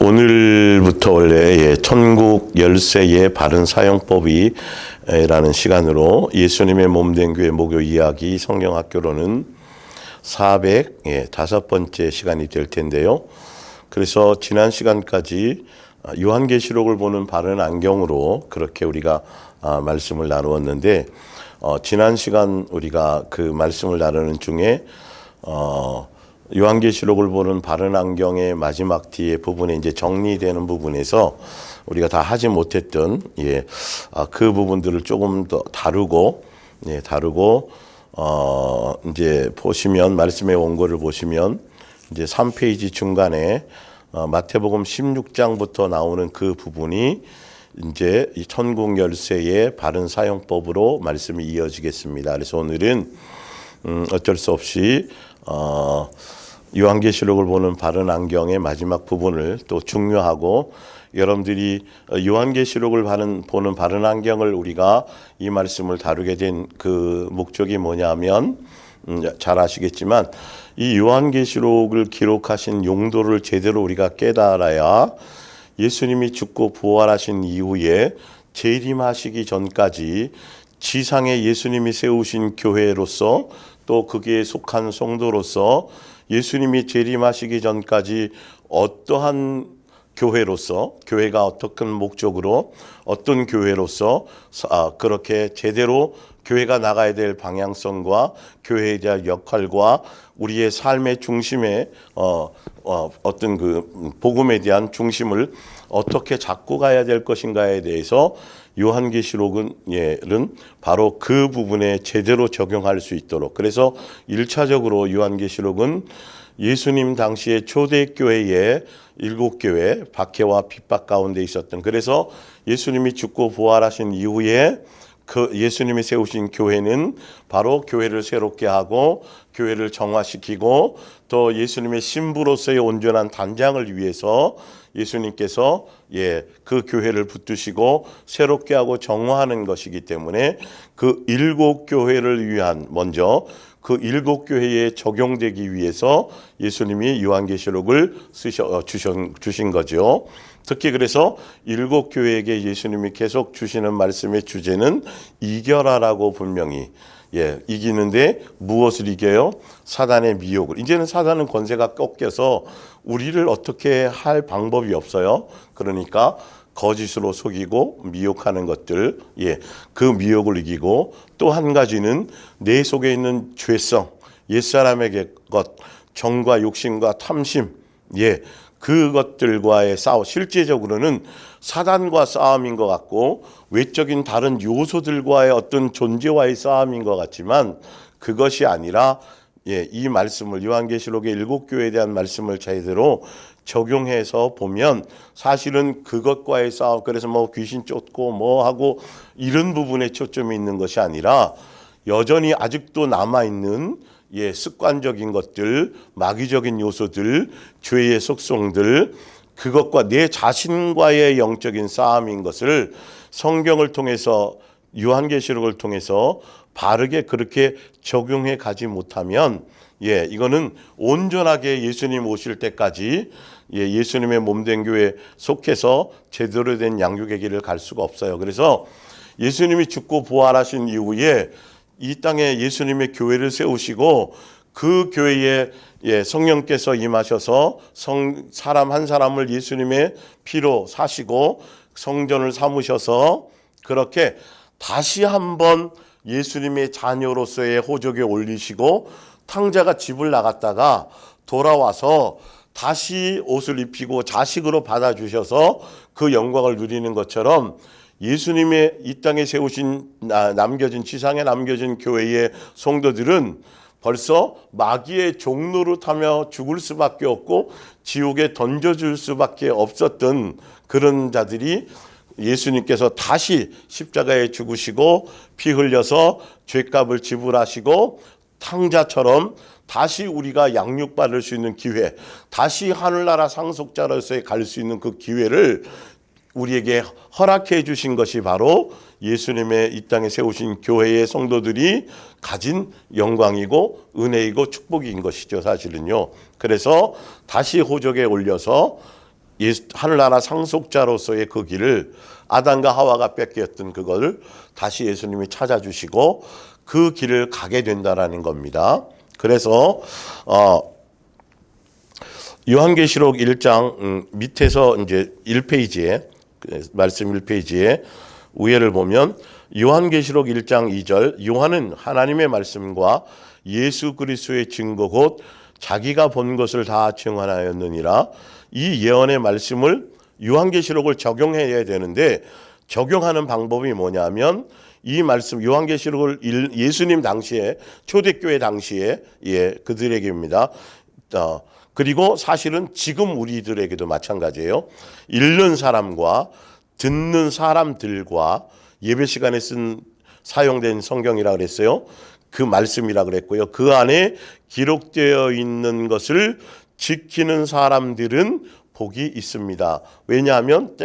오늘부터 원래 천국 열쇠의 바른 사용법이 라는 시간으로 예수님의 몸된 교회 목요 이야기 성경학교로는 405번째 시간이 될 텐데요. 그래서 지난 시간까지 요한계시록을 보는 바른 안경으로 그렇게 우리가 말씀을 나누었는데, 지난 시간 우리가 그 말씀을 나누는 중에 요한계시록을 보는 바른 안경의 마지막 뒤에 부분에 이제 정리되는 부분에서 우리가 다 하지 못했던 그 부분들을 조금 더 다루고 이제 보시면 말씀의 원고를 보시면 이제 3페이지 중간에 마태복음 16장부터 나오는 그 부분이 이제 이 천국 열쇠의 바른 사용법으로 말씀이 이어지겠습니다. 그래서 오늘은 어쩔 수 없이 요한계시록을 보는 바른 안경의 마지막 부분을 또 중요하고, 여러분들이 요한계시록을 보는 바른 안경을 우리가 이 말씀을 다루게 된 그 목적이 뭐냐면, 잘 아시겠지만 이 요한계시록을 기록하신 용도를 제대로 우리가 깨달아야 예수님이 죽고 부활하신 이후에 재림하시기 전까지 지상에 예수님이 세우신 교회로서 또 거기에 속한 성도로서 예수님이 재림하시기 전까지 어떠한 교회로서, 교회가 어떤 목적으로 어떤 교회로서 그렇게 제대로 교회가 나가야 될 방향성과 교회에 대한 역할과 우리의 삶의 중심에 어떤 그 복음에 대한 중심을 어떻게 잡고 가야 될 것인가에 대해서 요한계시록은 바로 그 부분에 제대로 적용할 수 있도록, 그래서 1차적으로 요한계시록은 예수님 당시에 초대교회의 7교회, 박해와 핍박 가운데 있었던, 그래서 예수님이 죽고 부활하신 이후에 그 예수님이 세우신 교회는 바로 교회를 새롭게 하고 교회를 정화시키고 또 예수님의 신부로서의 온전한 단장을 위해서 예수님께서 그 교회를 붙드시고 새롭게 하고 정화하는 것이기 때문에 그 7교회를 위한, 먼저 그 7교회에 적용되기 위해서 예수님이 요한계시록을 주신 거죠. 특히 그래서 7교회에게 예수님이 계속 주시는 말씀의 주제는 이겨라라고 분명히, 이기는데 무엇을 이겨요? 사단의 미혹을. 이제는 사단은 권세가 꺾여서 우리를 어떻게 할 방법이 없어요. 그러니까 거짓으로 속이고 미혹하는 것들, 그 미혹을 이기고, 또 한 가지는 내 속에 있는 죄성, 옛사람에게 것, 정과 욕심과 탐심, 그것들과의 싸움, 실제적으로는 사단과 싸움인 것 같고 외적인 다른 요소들과의 어떤 존재와의 싸움인 것 같지만 그것이 아니라 이 말씀을, 요한계시록의 7교회에 대한 말씀을 제대로 적용해서 보면 사실은 그것과의 싸움, 그래서 뭐 귀신 쫓고 뭐 하고 이런 부분에 초점이 있는 것이 아니라 여전히 아직도 남아있는 습관적인 것들, 마귀적인 요소들, 죄의 속성들, 그것과 내 자신과의 영적인 싸움인 것을 성경을 통해서, 요한계시록을 통해서 바르게 그렇게 적용해 가지 못하면 이거는 온전하게 예수님 오실 때까지 예수님의 몸된 교회에 속해서 제대로 된 양육의 길을 갈 수가 없어요. 그래서 예수님이 죽고 부활하신 이후에 이 땅에 예수님의 교회를 세우시고 그 교회에 성령께서 임하셔서 사람 한 사람을 예수님의 피로 사시고 성전을 삼으셔서 그렇게 다시 한번 예수님의 자녀로서의 호적에 올리시고, 탕자가 집을 나갔다가 돌아와서 다시 옷을 입히고 자식으로 받아주셔서 그 영광을 누리는 것처럼 예수님의 이 땅에 세우신 지상에 남겨진 교회의 성도들은 벌써 마귀의 종노릇하며 죽을 수밖에 없고 지옥에 던져줄 수밖에 없었던 그런 자들이 예수님께서 다시 십자가에 죽으시고 피 흘려서 죄값을 지불하시고 탕자처럼 다시 우리가 양육받을 수 있는 기회, 다시 하늘나라 상속자로서 갈 수 있는 그 기회를 우리에게 허락해 주신 것이 바로 예수님의 이 땅에 세우신 교회의 성도들이 가진 영광이고 은혜이고 축복인 것이죠, 사실은요. 그래서 다시 호적에 올려서 하늘나라 상속자로서의 그 길을 아담과 하와가 뺏겼던 그걸 다시 예수님이 찾아주시고 그 길을 가게 된다라는 겁니다. 그래서 요한계시록 1장 밑에서 이제 1페이지에 말씀 1페이지에 우회를 보면 요한계시록 1장 2절 요한은 하나님의 말씀과 예수 그리스도의 증거 곧 자기가 본 것을 다 증언하였느니라. 이 예언의 말씀을 요한계시록을 적용해야 되는데 적용하는 방법이 뭐냐면 이 말씀 요한계시록을 예수님 당시에 초대교회 당시에 그들에게입니다. 그리고 사실은 지금 우리들에게도 마찬가지예요. 읽는 사람과 듣는 사람들과 예배 시간에 사용된 성경이라 그랬어요. 그 말씀이라 그랬고요. 그 안에 기록되어 있는 것을 지키는 사람들은 복이 있습니다. 왜냐하면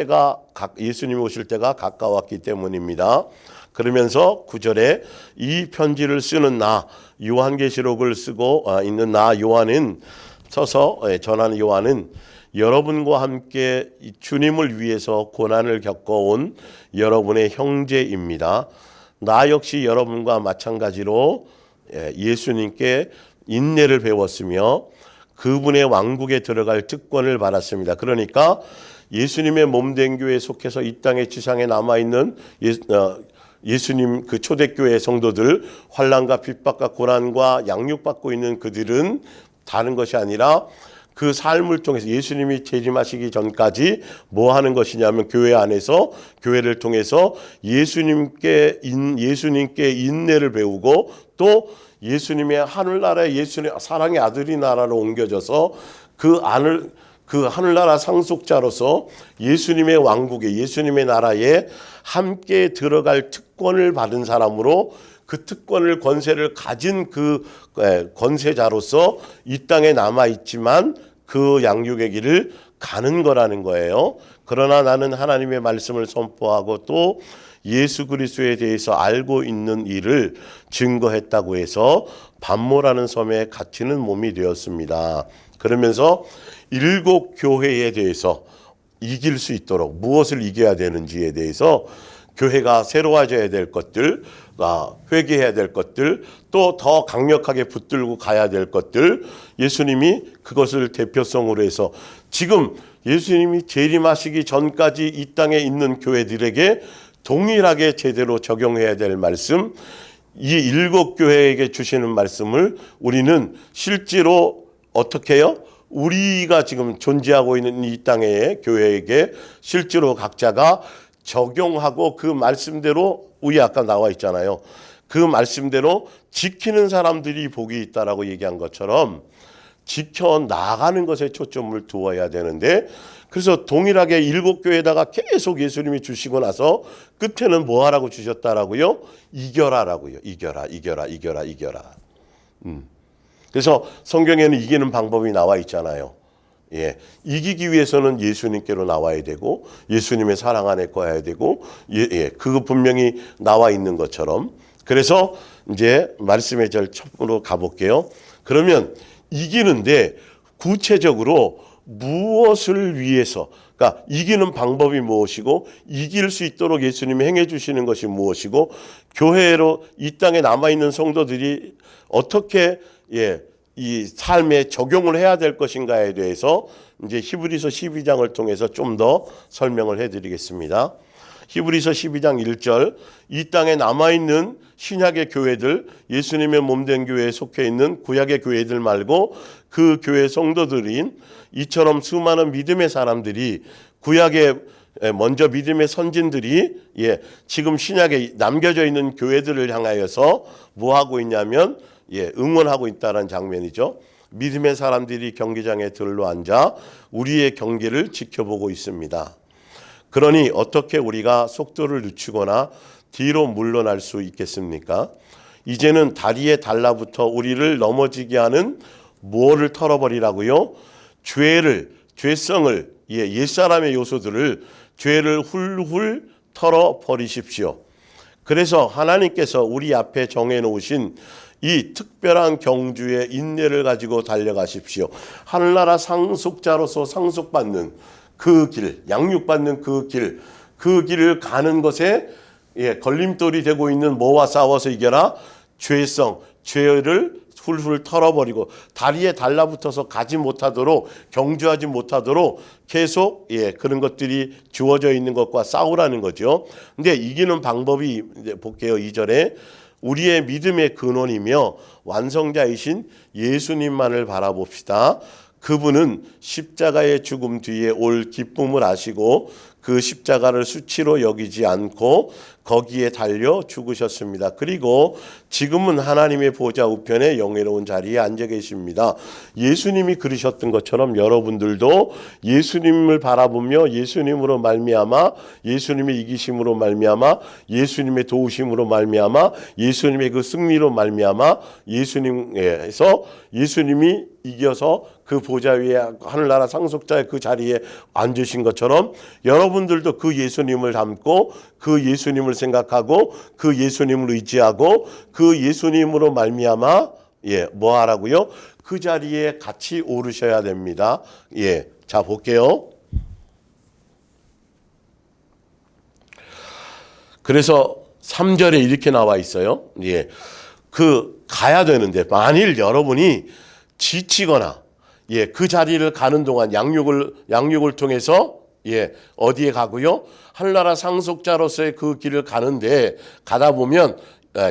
예수님이 오실 때가 가까웠기 때문입니다. 그러면서 9절에 이 편지를 쓰는 나 요한계시록을 쓰고 있는 나 요한은 서서 전하는 요한은 여러분과 함께 주님을 위해서 고난을 겪어온 여러분의 형제입니다. 나 역시 여러분과 마찬가지로 예수님께 인내를 배웠으며 그분의 왕국에 들어갈 특권을 받았습니다. 그러니까 예수님의 몸된 교회에 속해서 이 땅의 지상에 남아있는 예수님 그 초대교회 성도들 환난과 핍박과 고난과 양육받고 있는 그들은 다른 것이 아니라 그 삶을 통해서 예수님이 재림하시기 전까지 뭐 하는 것이냐면 교회 안에서 교회를 통해서 예수님께 인내를 배우고 또 예수님의 하늘나라의 예수님 사랑의 아들이 나라로 옮겨져서 그 하늘나라 상속자로서 예수님의 왕국에 예수님의 나라에 함께 들어갈 특권을 받은 사람으로 그 특권을 권세를 가진 그 권세자로서 이 땅에 남아있지만 그 양육의 길을 가는 거라는 거예요. 그러나 나는 하나님의 말씀을 선포하고 또 예수 그리스도에 대해서 알고 있는 일을 증거했다고 해서 반모라는 섬에 갇히는 몸이 되었습니다. 그러면서 7 교회에 대해서 이길 수 있도록 무엇을 이겨야 되는지에 대해서 교회가 새로워져야 될 것들, 회개해야 될 것들, 또 더 강력하게 붙들고 가야 될 것들, 예수님이 그것을 대표성으로 해서 지금 예수님이 재림하시기 전까지 이 땅에 있는 교회들에게 동일하게 제대로 적용해야 될 말씀, 이 7 교회에게 주시는 말씀을 우리는 실제로 어떻게 해요? 우리가 지금 존재하고 있는 이 땅의 교회에게 실제로 각자가 적용하고 그 말씀대로 우리 아까 나와 있잖아요. 그 말씀대로 지키는 사람들이 복이 있다라고 얘기한 것처럼 지켜 나가는 것에 초점을 두어야 되는데 그래서 동일하게 7 교회에다가 계속 예수님이 주시고 나서 끝에는 뭐 하라고 주셨다라고요? 이겨라라고요. 이겨라. 그래서 성경에는 이기는 방법이 나와 있잖아요. 이기기 위해서는 예수님께로 나와야 되고 예수님의 사랑 안에 거해야 되고 그거 분명히 나와 있는 것처럼 그래서 이제 말씀의 절처로 가볼게요. 그러면 이기는데 구체적으로 무엇을 위해서 그러니까 이기는 방법이 무엇이고 이길 수 있도록 예수님이 행해 주시는 것이 무엇이고 교회로 이 땅에 남아있는 성도들이 어떻게 이 삶에 적용을 해야 될 것인가에 대해서 이제 히브리서 12장을 통해서 좀 더 설명을 해드리겠습니다. 히브리서 12장 1절 이 땅에 남아있는 신약의 교회들 예수님의 몸된 교회에 속해 있는 구약의 교회들 말고 그 교회 성도들인 이처럼 수많은 믿음의 사람들이 구약에 먼저 믿음의 선진들이 지금 신약에 남겨져 있는 교회들을 향하여서 뭐 하고 있냐면 응원하고 있다는 장면이죠. 믿음의 사람들이 경기장에 들러 앉아 우리의 경기를 지켜보고 있습니다. 그러니 어떻게 우리가 속도를 늦추거나 뒤로 물러날 수 있겠습니까? 이제는 다리에 달라붙어 우리를 넘어지게 하는 뭐를 털어버리라고요? 죄성을 옛사람의 요소들을 죄를 훌훌 털어버리십시오. 그래서 하나님께서 우리 앞에 정해놓으신 이 특별한 경주의 인내를 가지고 달려가십시오. 하늘나라 상속자로서 상속받는 그 길, 양육받는 그 길을 가는 것에 걸림돌이 되고 있는 뭐와 싸워서 이겨라? 죄성, 죄를 훌훌 털어버리고 다리에 달라붙어서 가지 못하도록, 경주하지 못하도록 계속 그런 것들이 주어져 있는 것과 싸우라는 거죠. 근데 이기는 방법이 이제 볼게요. 2절에 우리의 믿음의 근원이며 완성자이신 예수님만을 바라봅시다. 그분은 십자가의 죽음 뒤에 올 기쁨을 아시고 그 십자가를 수치로 여기지 않고 거기에 달려 죽으셨습니다. 그리고 지금은 하나님의 보좌 우편에 영예로운 자리에 앉아 계십니다. 예수님이 그러셨던 것처럼 여러분들도 예수님을 바라보며 예수님으로 말미암아, 예수님의 이기심으로 말미암아, 예수님의 도우심으로 말미암아, 예수님의 그 승리로 말미암아, 예수님에서 예수님이 이겨서 그 보좌 위에 하늘나라 상속자의 그 자리에 앉으신 것처럼 여러분들도 그 예수님을 닮고 그 예수님을 생각하고 그 예수님을 의지하고 그 예수님으로 말미암아 뭐 하라고요? 그 자리에 같이 오르셔야 됩니다. 자 볼게요. 그래서 3절에 이렇게 나와 있어요. 그 가야 되는데 만일 여러분이 지치거나 그 자리를 가는 동안 양육을 통해서 어디에 가고요? 하늘나라 상속자로서의 그 길을 가는데 가다 보면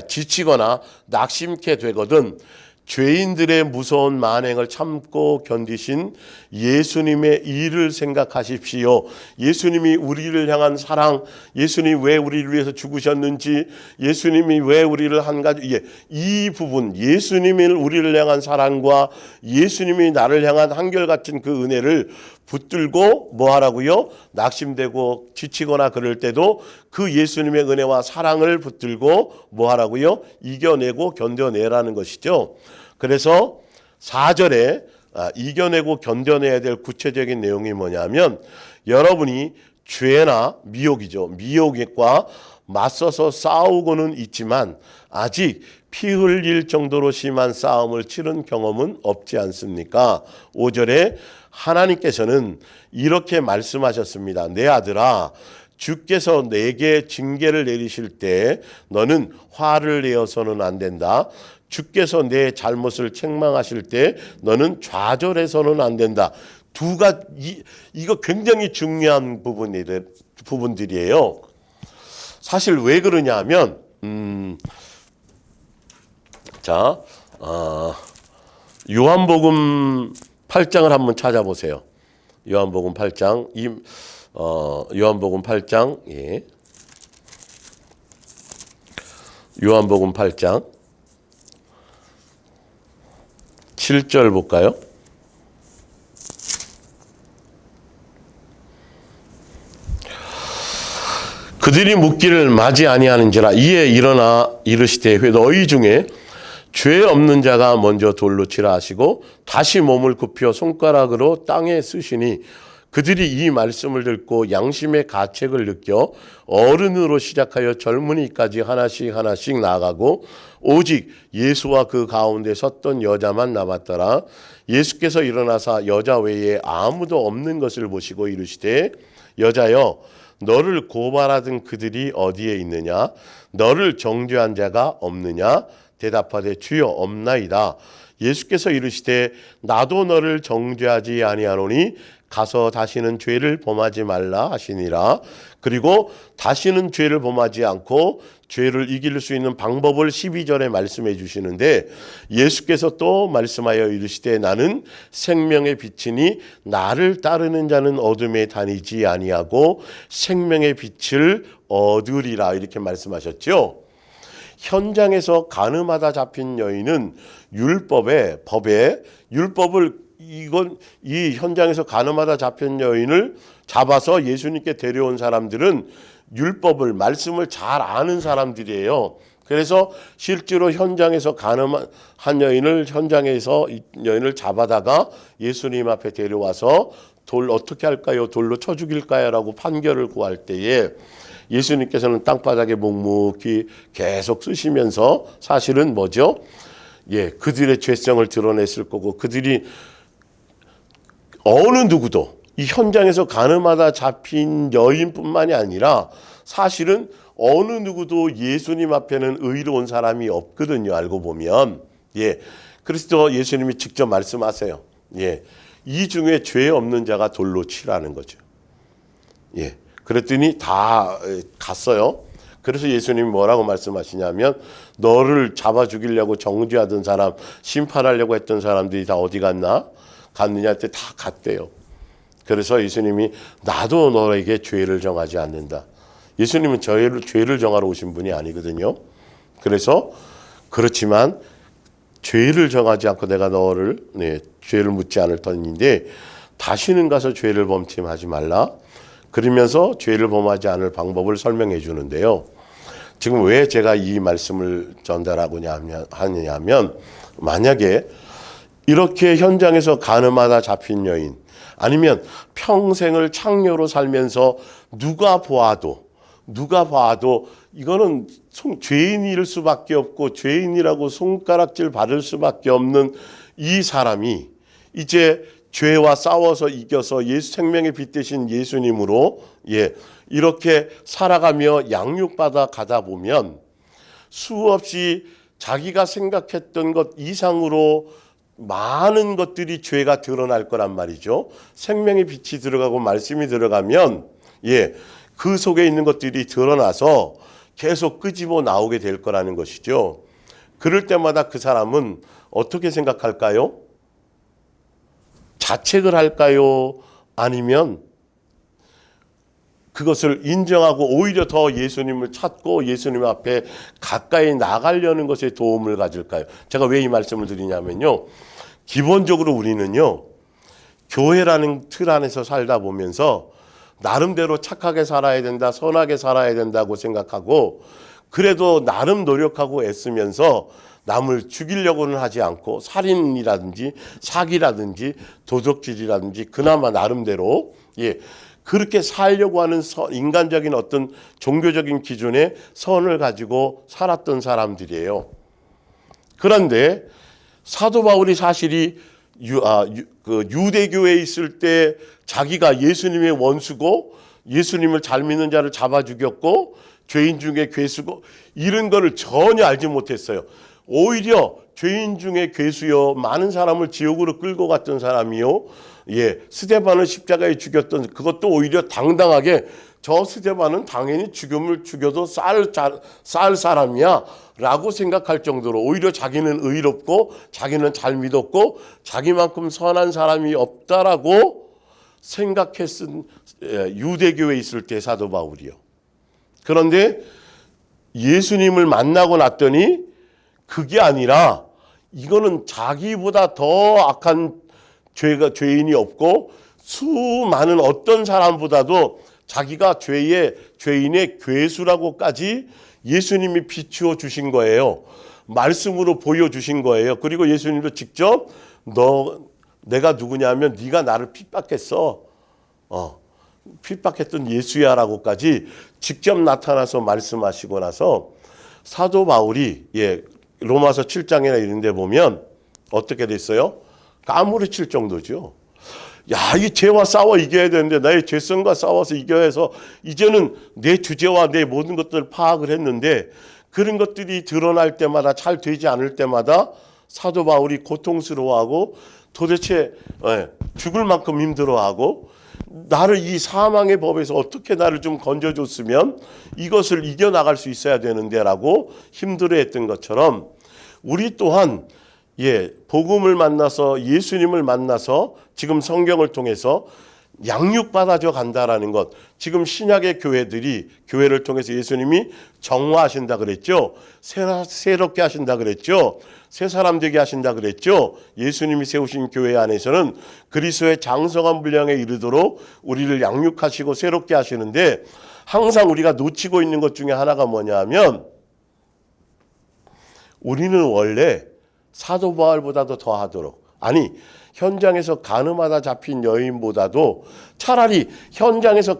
지치거나 낙심케 되거든 죄인들의 무서운 만행을 참고 견디신 예수님의 일을 생각하십시오. 예수님이 우리를 향한 사랑, 예수님이 왜 우리를 위해서 죽으셨는지, 예수님이 왜 우리를 한 가지, 이 부분, 예수님이 우리를 향한 사랑과 예수님이 나를 향한 한결같은 그 은혜를 붙들고 뭐 하라고요? 낙심되고 지치거나 그럴 때도 그 예수님의 은혜와 사랑을 붙들고 뭐 하라고요? 이겨내고 견뎌내라는 것이죠. 그래서 4절에 이겨내고 견뎌내야 될 구체적인 내용이 뭐냐면 여러분이 죄나 미혹이죠. 미혹과 맞서서 싸우고는 있지만 아직 피 흘릴 정도로 심한 싸움을 치른 경험은 없지 않습니까? 5절에 하나님께서는 이렇게 말씀하셨습니다. 내 아들아, 주께서 내게 징계를 내리실 때 너는 화를 내어서는 안 된다. 주께서 내 잘못을 책망하실 때 너는 좌절해서는 안 된다. 이거 굉장히 중요한 부분들이에요. 사실 왜 그러냐 하면 요한복음 8장을 한번 찾아보세요. 요한복음 8장 요한복음 8장 요한복음 8장 7절 볼까요? 그들이 묻기를 맞이 아니하는지라 이에 일어나 이르시되 너희 중에 죄 없는 자가 먼저 돌로 치라 하시고 다시 몸을 굽혀 손가락으로 땅에 쓰시니 그들이 이 말씀을 듣고 양심의 가책을 느껴 어른으로 시작하여 젊은이까지 하나씩 나아가고 오직 예수와 그 가운데 섰던 여자만 남았더라. 예수께서 일어나사 여자 외에 아무도 없는 것을 보시고 이르시되 여자여 너를 고발하던 그들이 어디에 있느냐? 너를 정죄한 자가 없느냐? 대답하되 주여 없나이다. 예수께서 이르시되 나도 너를 정죄하지 아니하노니 가서 다시는 죄를 범하지 말라 하시니라. 그리고 다시는 죄를 범하지 않고 죄를 이길 수 있는 방법을 12절에 말씀해 주시는데 예수께서 또 말씀하여 이르시되 나는 생명의 빛이니 나를 따르는 자는 어둠에 다니지 아니하고 생명의 빛을 얻으리라 이렇게 말씀하셨죠. 현장에서 간음하다 잡힌 여인은 율법을 이 현장에서 간음하다 잡힌 여인을 잡아서 예수님께 데려온 사람들은 율법을 말씀을 잘 아는 사람들이에요. 그래서 실제로 현장에서 간음한 현장에서 여인을 잡아다가 예수님 앞에 데려와서 돌 어떻게 할까요? 돌로 쳐 죽일까요? 라고 판결을 구할 때에 예수님께서는 땅바닥에 묵묵히 계속 쓰시면서 사실은 뭐죠? 그들의 죄성을 드러냈을 거고 그들이 어느 누구도 이 현장에서 가늠하다 잡힌 여인뿐만이 아니라 사실은 어느 누구도 예수님 앞에는 의로운 사람이 없거든요. 알고 보면. 예. 그래서 예수님이 직접 말씀하세요. 예. 이 중에 죄 없는 자가 돌로 치라는 거죠. 예. 그랬더니 다 갔어요. 그래서 예수님이 뭐라고 말씀하시냐면 너를 잡아 죽이려고 정죄하던 사람, 심판하려고 했던 사람들이 다 어디 갔느냐 할 때 다 갔대요. 그래서 예수님이 나도 너에게 죄를 정하지 않는다. 예수님은 죄를 정하러 오신 분이 아니거든요. 그래서 그렇지만 죄를 정하지 않고 내가 너를 죄를 묻지 않을 터인데 다시는 가서 죄를 범침하지 말라. 그러면서 죄를 범하지 않을 방법을 설명해 주는데요. 지금 왜 제가 이 말씀을 전달하고자 하느냐면 만약에 이렇게 현장에서 가늠하다 잡힌 여인 아니면 평생을 창녀로 살면서 누가 봐도 이거는 죄인일 수밖에 없고 죄인이라고 손가락질 받을 수밖에 없는 이 사람이 이제 죄와 싸워서 이겨서 생명의 빛 되신 예수님으로 이렇게 살아가며 양육받아 가다 보면 수없이 자기가 생각했던 것 이상으로 많은 것들이 죄가 드러날 거란 말이죠. 생명의 빛이 들어가고 말씀이 들어가면 그 속에 있는 것들이 드러나서 계속 끄집어 나오게 될 거라는 것이죠. 그럴 때마다 그 사람은 어떻게 생각할까요? 자책을 할까요? 아니면 그것을 인정하고 오히려 더 예수님을 찾고 예수님 앞에 가까이 나가려는 것에 도움을 가질까요? 제가 왜 이 말씀을 드리냐면요. 기본적으로 우리는요. 교회라는 틀 안에서 살다 보면서 나름대로 착하게 살아야 된다, 선하게 살아야 된다고 생각하고 그래도 나름 노력하고 애쓰면서 남을 죽이려고는 하지 않고 살인이라든지 사기라든지 도적질이라든지 그나마 나름대로 그렇게 살려고 하는 인간적인 어떤 종교적인 기준의 선을 가지고 살았던 사람들이에요. 그런데 사도 바울이 사실이 유대교에 있을 때 자기가 예수님의 원수고 예수님을 잘 믿는 자를 잡아 죽였고 죄인 중에 괴수고 이런 거를 전혀 알지 못했어요. 오히려 죄인 중에 괴수요 많은 사람을 지옥으로 끌고 갔던 사람이요. 스데반을 십자가에 죽였던 그것도 오히려 당당하게 저 스데반은 당연히 죽여도 쌀 사람이야 라고 생각할 정도로 오히려 자기는 의롭고 자기는 잘 믿었고 자기만큼 선한 사람이 없다라고 생각했은 유대교에 있을 때 사도 바울이요. 그런데 예수님을 만나고 났더니 그게 아니라 이거는 자기보다 더 악한 죄인이 없고 수많은 어떤 사람보다도 자기가 죄인의 괴수라고까지 예수님이 비추어 주신 거예요. 말씀으로 보여주신 거예요. 그리고 예수님도 직접 내가 누구냐면 네가 나를 핍박했어. 핍박했던 예수야라고까지 직접 나타나서 말씀하시고 나서 사도 바울이 로마서 7장이나 이런 데 보면 어떻게 됐어요? 까무러칠 정도죠. 이 죄와 싸워 이겨야 되는데 나의 죄성과 싸워서 이겨야 해서 이제는 내 주제와 내 모든 것들을 파악을 했는데 그런 것들이 드러날 때마다 잘 되지 않을 때마다 사도 바울이 고통스러워하고 도대체 죽을 만큼 힘들어하고 나를 이 사망의 법에서 어떻게 나를 좀 건져줬으면 이것을 이겨나갈 수 있어야 되는데 라고 힘들어했던 것처럼 우리 또한 복음을 만나서 예수님을 만나서 지금 성경을 통해서 양육받아져 간다라는 것. 지금 신약의 교회를 통해서 예수님이 정화하신다 그랬죠. 새롭게 하신다 그랬죠. 새 사람 되게 하신다 그랬죠. 예수님이 세우신 교회 안에서는 그리스도의 장성한 분량에 이르도록 우리를 양육하시고 새롭게 하시는데 항상 우리가 놓치고 있는 것 중에 하나가 뭐냐 하면 우리는 원래 사도 바울보다도 더하도록 현장에서 가늠하다 잡힌 여인보다도 차라리 현장에서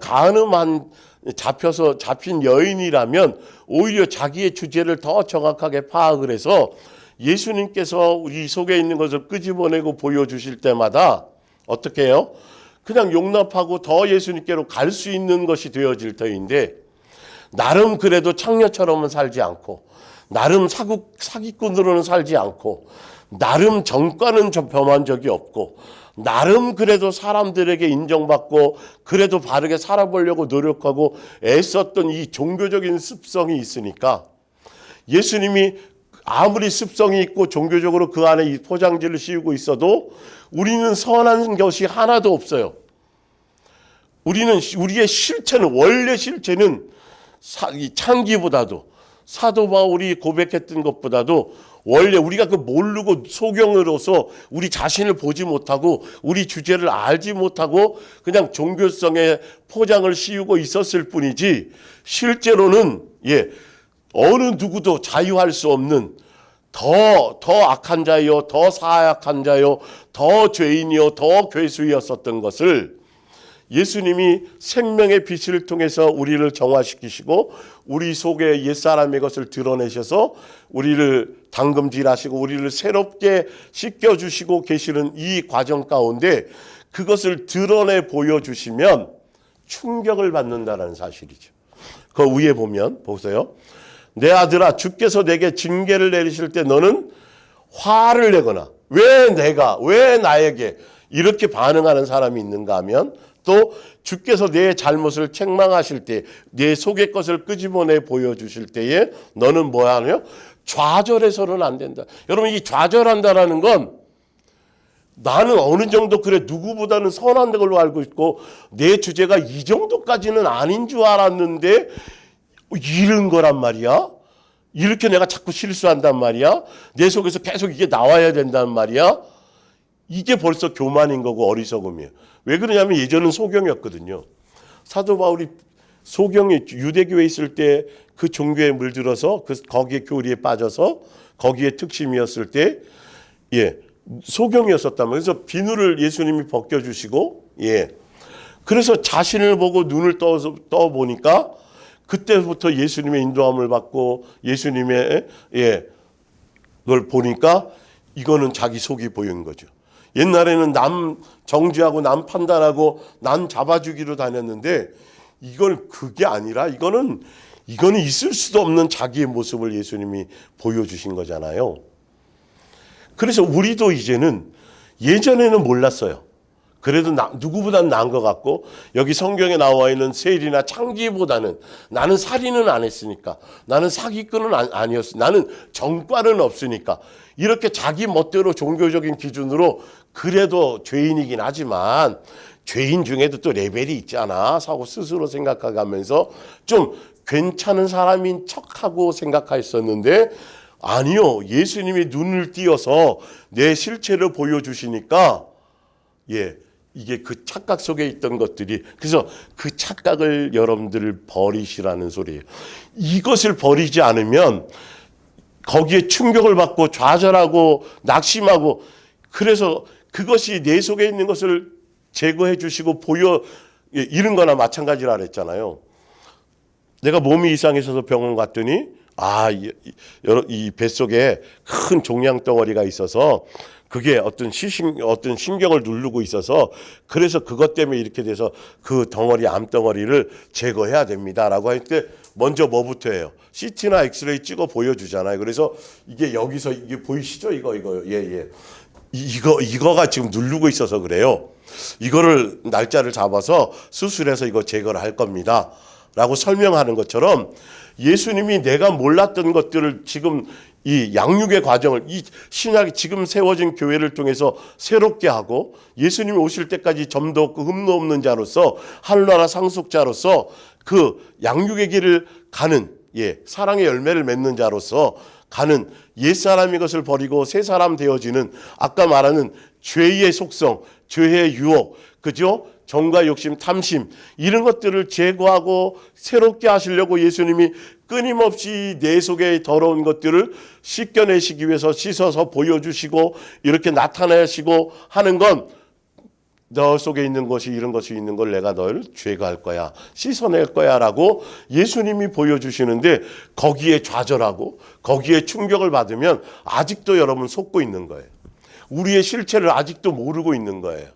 잡혀서 잡힌 여인이라면 오히려 자기의 주제를 더 정확하게 파악을 해서 예수님께서 우리 속에 있는 것을 끄집어내고 보여주실 때마다 어떻게 해요? 그냥 용납하고 더 예수님께로 갈 수 있는 것이 되어질 터인데, 나름 그래도 창녀처럼은 살지 않고, 나름 사기꾼으로는 살지 않고, 나름 정과는 좀 범한 적이 없고, 나름 그래도 사람들에게 인정받고 그래도 바르게 살아보려고 노력하고 애썼던 이 종교적인 습성이 있으니까, 예수님이 아무리 습성이 있고 종교적으로 그 안에 이 포장지를 씌우고 있어도 우리는 선한 것이 하나도 없어요. 우리의 실체는, 원래 실체는 이 창기보다도, 사도 바울이 고백했던 것보다도 원래 우리가 그 모르고 소경으로서 우리 자신을 보지 못하고 우리 주제를 알지 못하고 그냥 종교성의 포장을 씌우고 있었을 뿐이지, 실제로는 어느 누구도 자유할 수 없는 더 악한 자요, 더 사악한 자요, 더 죄인이요, 더 괴수였었던 것을 예수님이 생명의 빛을 통해서 우리를 정화시키시고 우리 속에 옛사람의 것을 드러내셔서 우리를 담금질하시고 우리를 새롭게 씻겨주시고 계시는 이 과정 가운데 그것을 드러내 보여주시면 충격을 받는다는 사실이죠. 그 위에 보면 보세요. 내 아들아, 주께서 내게 징계를 내리실 때 너는 화를 내거나 왜 나에게 이렇게 반응하는 사람이 있는가 하면, 또 주께서 내 잘못을 책망하실 때, 내 속의 것을 끄집어내 보여주실 때에 너는 뭐 하냐? 좌절해서는 안 된다. 여러분, 이 좌절한다라는 건 나는 어느 정도 그래 누구보다는 선한 걸로 알고 있고 내 주제가 이 정도까지는 아닌 줄 알았는데 이런 거란 말이야. 이렇게 내가 자꾸 실수한단 말이야. 내 속에서 계속 이게 나와야 된단 말이야. 이게 벌써 교만인 거고 어리석음이에요. 왜 그러냐면 예전은 소경이었거든요. 사도 바울이 소경이 유대교에 있을 때 그 종교에 물들어서 거기에 교리에 빠져서 거기에 특심이었을 때 소경이었었다면, 그래서 비누를 예수님이 벗겨주시고 그래서 자신을 보고 눈을 떠 보니까 그때부터 예수님의 인도함을 받고 예수님의 그걸 보니까 이거는 자기 속이 보인 거죠. 옛날에는 남 정죄하고 남 판단하고 남 잡아주기로 다녔는데 이건 그게 아니라 이거는 있을 수도 없는 자기의 모습을 예수님이 보여주신 거잖아요. 그래서 우리도 이제는, 예전에는 몰랐어요. 그래도 누구보다는 나은 것 같고, 여기 성경에 나와 있는 세리나 창기보다는 나는 살인은 안 했으니까, 나는 사기꾼은 아니었으니까, 나는 정과는 없으니까, 이렇게 자기 멋대로 종교적인 기준으로 그래도 죄인이긴 하지만 죄인 중에도 또 레벨이 있잖아 사고 스스로 생각하면서 좀 괜찮은 사람인 척하고 생각했었는데, 아니요, 예수님이 눈을 띄어서 내 실체를 보여주시니까 이게 그 착각 속에 있던 것들이, 그래서 그 착각을 여러분들 버리시라는 소리예요. 이것을 버리지 않으면 거기에 충격을 받고 좌절하고 낙심하고, 그래서 그것이 내 속에 있는 것을 제거해 주시고 이런 거나 마찬가지라 그랬잖아요. 내가 몸이 이상해서 병원 갔더니 이 뱃속에 큰 종양 덩어리가 있어서 그게 어떤 신경을 누르고 있어서 그래서 그것 때문에 이렇게 돼서 그 덩어리, 암덩어리를 제거해야 됩니다라고 할 때 먼저 뭐부터 해요? CT나 엑스레이 찍어 보여주잖아요. 그래서 이게 여기서 이게 보이시죠? 이거가 지금 누르고 있어서 그래요. 이거를 날짜를 잡아서 수술해서 이거 제거를 할 겁니다. 라고 설명하는 것처럼 예수님이 내가 몰랐던 것들을 지금 이 양육의 과정을, 이 신약이 지금 세워진 교회를 통해서 새롭게 하고 예수님이 오실 때까지 점도 없고 흠도 없는 자로서 하늘나라 상속자로서 그 양육의 길을 가는 사랑의 열매를 맺는 자로서 가는 옛사람의 것을 버리고 새사람 되어지는, 아까 말하는 죄의 속성, 죄의 유혹, 그죠? 정과 욕심, 탐심, 이런 것들을 제거하고 새롭게 하시려고 예수님이 끊임없이 내 속에 더러운 것들을 씻겨내시기 위해서 씻어서 보여주시고 이렇게 나타내시고 하는 건, 너 속에 있는 것이 이런 것이 있는 걸 내가 널 제거할 거야, 씻어낼 거야 라고 예수님이 보여주시는데, 거기에 좌절하고 거기에 충격을 받으면 아직도 여러분 속고 있는 거예요. 우리의 실체를 아직도 모르고 있는 거예요.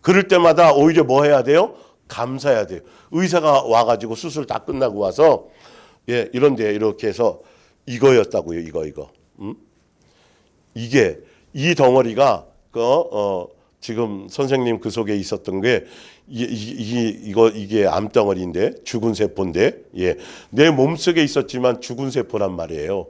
그럴 때마다 오히려 뭐 해야 돼요? 감사해야 돼요. 의사가 와가지고 수술 다 끝나고 와서 이런데 이렇게 해서 이거였다고요. 이거. 이게 이 덩어리가 지금 선생님 그 속에 있었던 게 이게 암덩어리인데 죽은 세포인데 내 몸속에 있었지만 죽은 세포란 말이에요.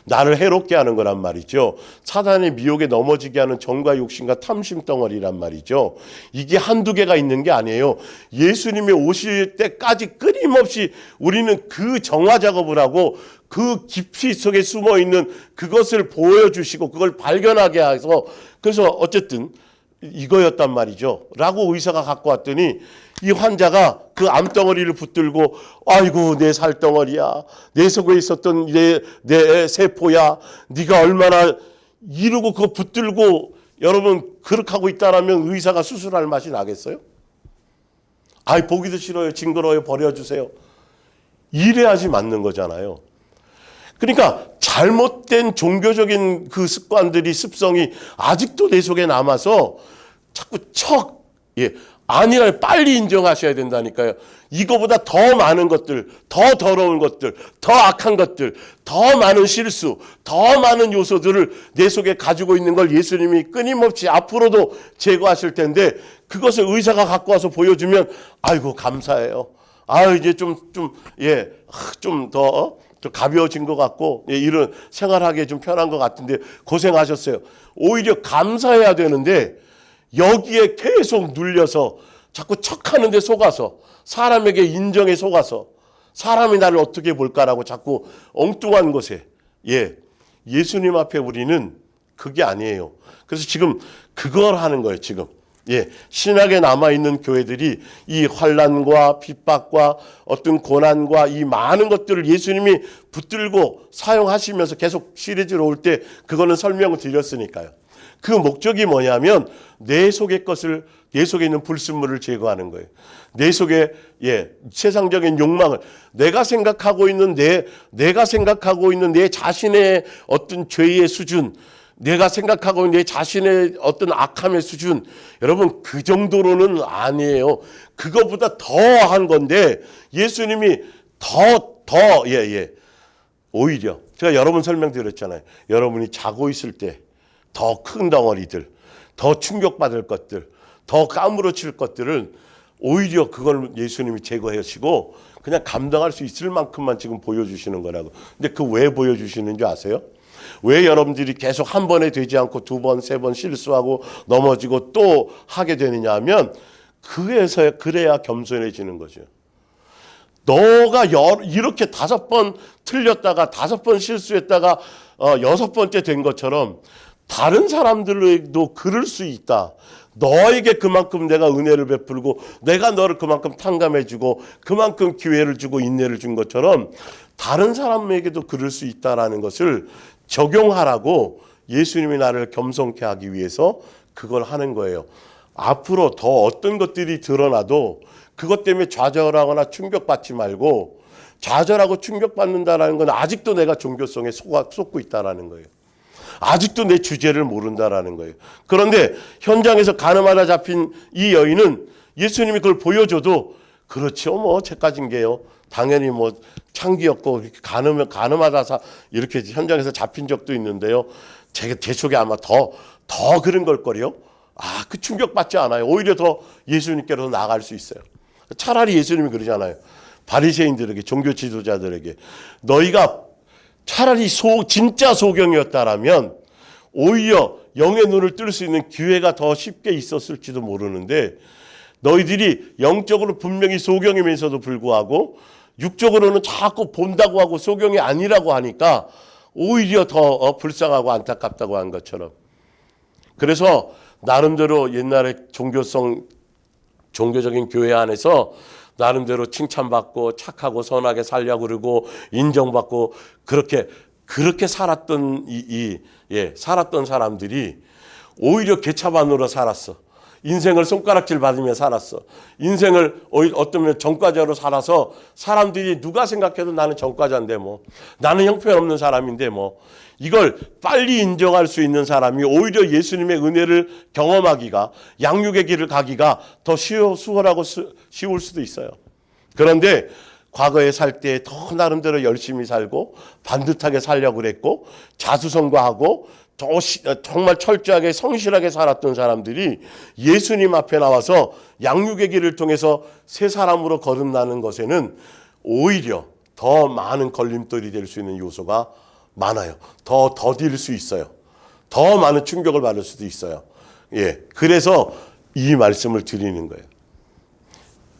나를 해롭게 하는 거란 말이죠. 사단의 미혹에 넘어지게 하는 정과 욕심과 탐심 덩어리란 말이죠. 이게 한두 개가 있는 게 아니에요. 예수님이 오실 때까지 끊임없이 우리는 그 정화 작업을 하고 그 깊이 속에 숨어 있는 그것을 보여주시고 그걸 발견하게 해서 그래서 어쨌든 이거였단 말이죠. 라고 의사가 갖고 왔더니 이 환자가 그 암덩어리를 붙들고 아이고 내 살덩어리야. 내 속에 있었던 내 세포야. 네가 얼마나 이러고 그거 붙들고 여러분 그렇게 하고 있다라면 의사가 수술할 맛이 나겠어요? 아이 보기도 싫어요. 징그러워요. 버려주세요. 이래야지 맞는 거잖아요. 그러니까 잘못된 종교적인 그 습관들이 습성이 아직도 내 속에 남아서 자꾸 아니라 빨리 인정하셔야 된다니까요. 이거보다 더 많은 것들, 더 더러운 것들, 더 악한 것들, 더 많은 실수, 더 많은 요소들을 내 속에 가지고 있는 걸 예수님이 끊임없이 앞으로도 제거하실 텐데 그것을 의사가 갖고 와서 보여주면 아이고 감사해요. 이제 좀 더 좀 가벼워진 것 같고 이런 생활하기에 좀 편한 것 같은데 고생하셨어요. 오히려 감사해야 되는데 여기에 계속 눌려서 자꾸 척하는 데 속아서 사람에게 인정에 속아서 사람이 나를 어떻게 볼까라고 자꾸 엉뚱한 것에 예수님 앞에 우리는 그게 아니에요. 그래서 지금 그걸 하는 거예요. 지금 신약에 남아있는 교회들이 이 환난과 핍박과 어떤 고난과 이 많은 것들을 예수님이 붙들고 사용하시면서 계속 시리즈로 올 때 그거는 설명을 드렸으니까요. 그 목적이 뭐냐면 내 속의 것을 내 속에 있는 불순물을 제거하는 거예요. 내 속에 세상적인 욕망을 내가 생각하고 있는 내 자신의 어떤 죄의 수준 내가 생각하고 있는 내 자신의 어떤 악함의 수준 여러분 그 정도로는 아니에요. 그거보다 더한 건데 예수님이 오히려 제가 여러 번 설명드렸잖아요. 여러분이 자고 있을 때 더 큰 덩어리들 더 충격받을 것들 더 까무러칠 것들은 오히려 그걸 예수님이 제거하시고 그냥 감당할 수 있을 만큼만 지금 보여주시는 거라고. 근데 그 왜 보여주시는 줄 아세요? 왜 여러분들이 계속 한 번에 되지 않고 두 번, 세 번 실수하고 넘어지고 또 하게 되느냐 하면 그래야 겸손해지는 거죠. 너가 이렇게 5번 틀렸다가 5번 실수했다가 6번째 된 것처럼 다른 사람들도 그럴 수 있다. 너에게 그만큼 내가 은혜를 베풀고 내가 너를 그만큼 탕감해주고 그만큼 기회를 주고 인내를 준 것처럼 다른 사람에게도 그럴 수 있다라는 것을 적용하라고 예수님이 나를 겸손케 하기 위해서 그걸 하는 거예요. 앞으로 더 어떤 것들이 드러나도 그것 때문에 좌절하거나 충격받지 말고 좌절하고 충격받는다라는 건 아직도 내가 종교성에 쏟고 있다라는 거예요. 아직도 내 주제를 모른다라는 거예요. 그런데 현장에서 가늠하다 잡힌 이 여인은 예수님이 그걸 보여줘도 그렇죠. 뭐 죄까진 게요. 당연히 뭐 창기였고 가늠하다 이렇게 현장에서 잡힌 적도 있는데요. 제 속에 아마 더 그런 걸걸요. 그 충격받지 않아요. 오히려 더 예수님께로 나아갈 수 있어요. 차라리 예수님이 그러잖아요. 바리새인들에게 종교 지도자들에게 너희가 차라리 진짜 소경이었다라면 오히려 영의 눈을 뜰 수 있는 기회가 더 쉽게 있었을지도 모르는데 너희들이 영적으로 분명히 소경이면서도 불구하고 육적으로는 자꾸 본다고 하고 소경이 아니라고 하니까 오히려 더 불쌍하고 안타깝다고 한 것처럼. 그래서 나름대로 옛날에 종교적인 교회 안에서 나름대로 칭찬받고 착하고 선하게 살려고 그러고 인정받고 그렇게 살았던 살았던 사람들이 오히려 개차반으로 살았어. 인생을 손가락질 받으며 살았어. 인생을 어쩌면 전과자로 살아서 사람들이 누가 생각해도 나는 전과자인데 뭐 나는 형편없는 사람인데 뭐 이걸 빨리 인정할 수 있는 사람이 오히려 예수님의 은혜를 경험하기가, 양육의 길을 가기가 더 수월하고 쉬울 수도 있어요. 그런데 과거에 살 때 더 나름대로 열심히 살고 반듯하게 살려고 그랬고 자수성가하고 정말 철저하게 성실하게 살았던 사람들이 예수님 앞에 나와서 양육의 길을 통해서 새 사람으로 거듭나는 것에는 오히려 더 많은 걸림돌이 될 수 있는 요소가 많아요. 더 더딜 수 있어요. 더 많은 충격을 받을 수도 있어요. 예, 그래서 이 말씀을 드리는 거예요.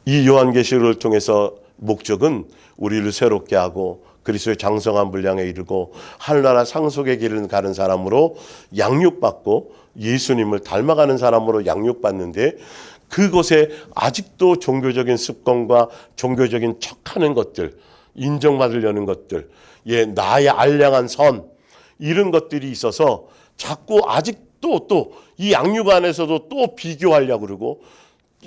이 요한계시록을 통해서 목적은 우리를 새롭게 하고 그리스도의 장성한 분량에 이르고 하늘나라 상속의 길을 가는 사람으로 양육받고 예수님을 닮아가는 사람으로 양육받는데, 그곳에 아직도 종교적인 습관과 종교적인 척하는 것들, 인정받으려는 것들, 예, 나의 알량한 선, 이런 것들이 있어서 자꾸 아직도 또 이 양육 안에서도 또 비교하려고 그러고,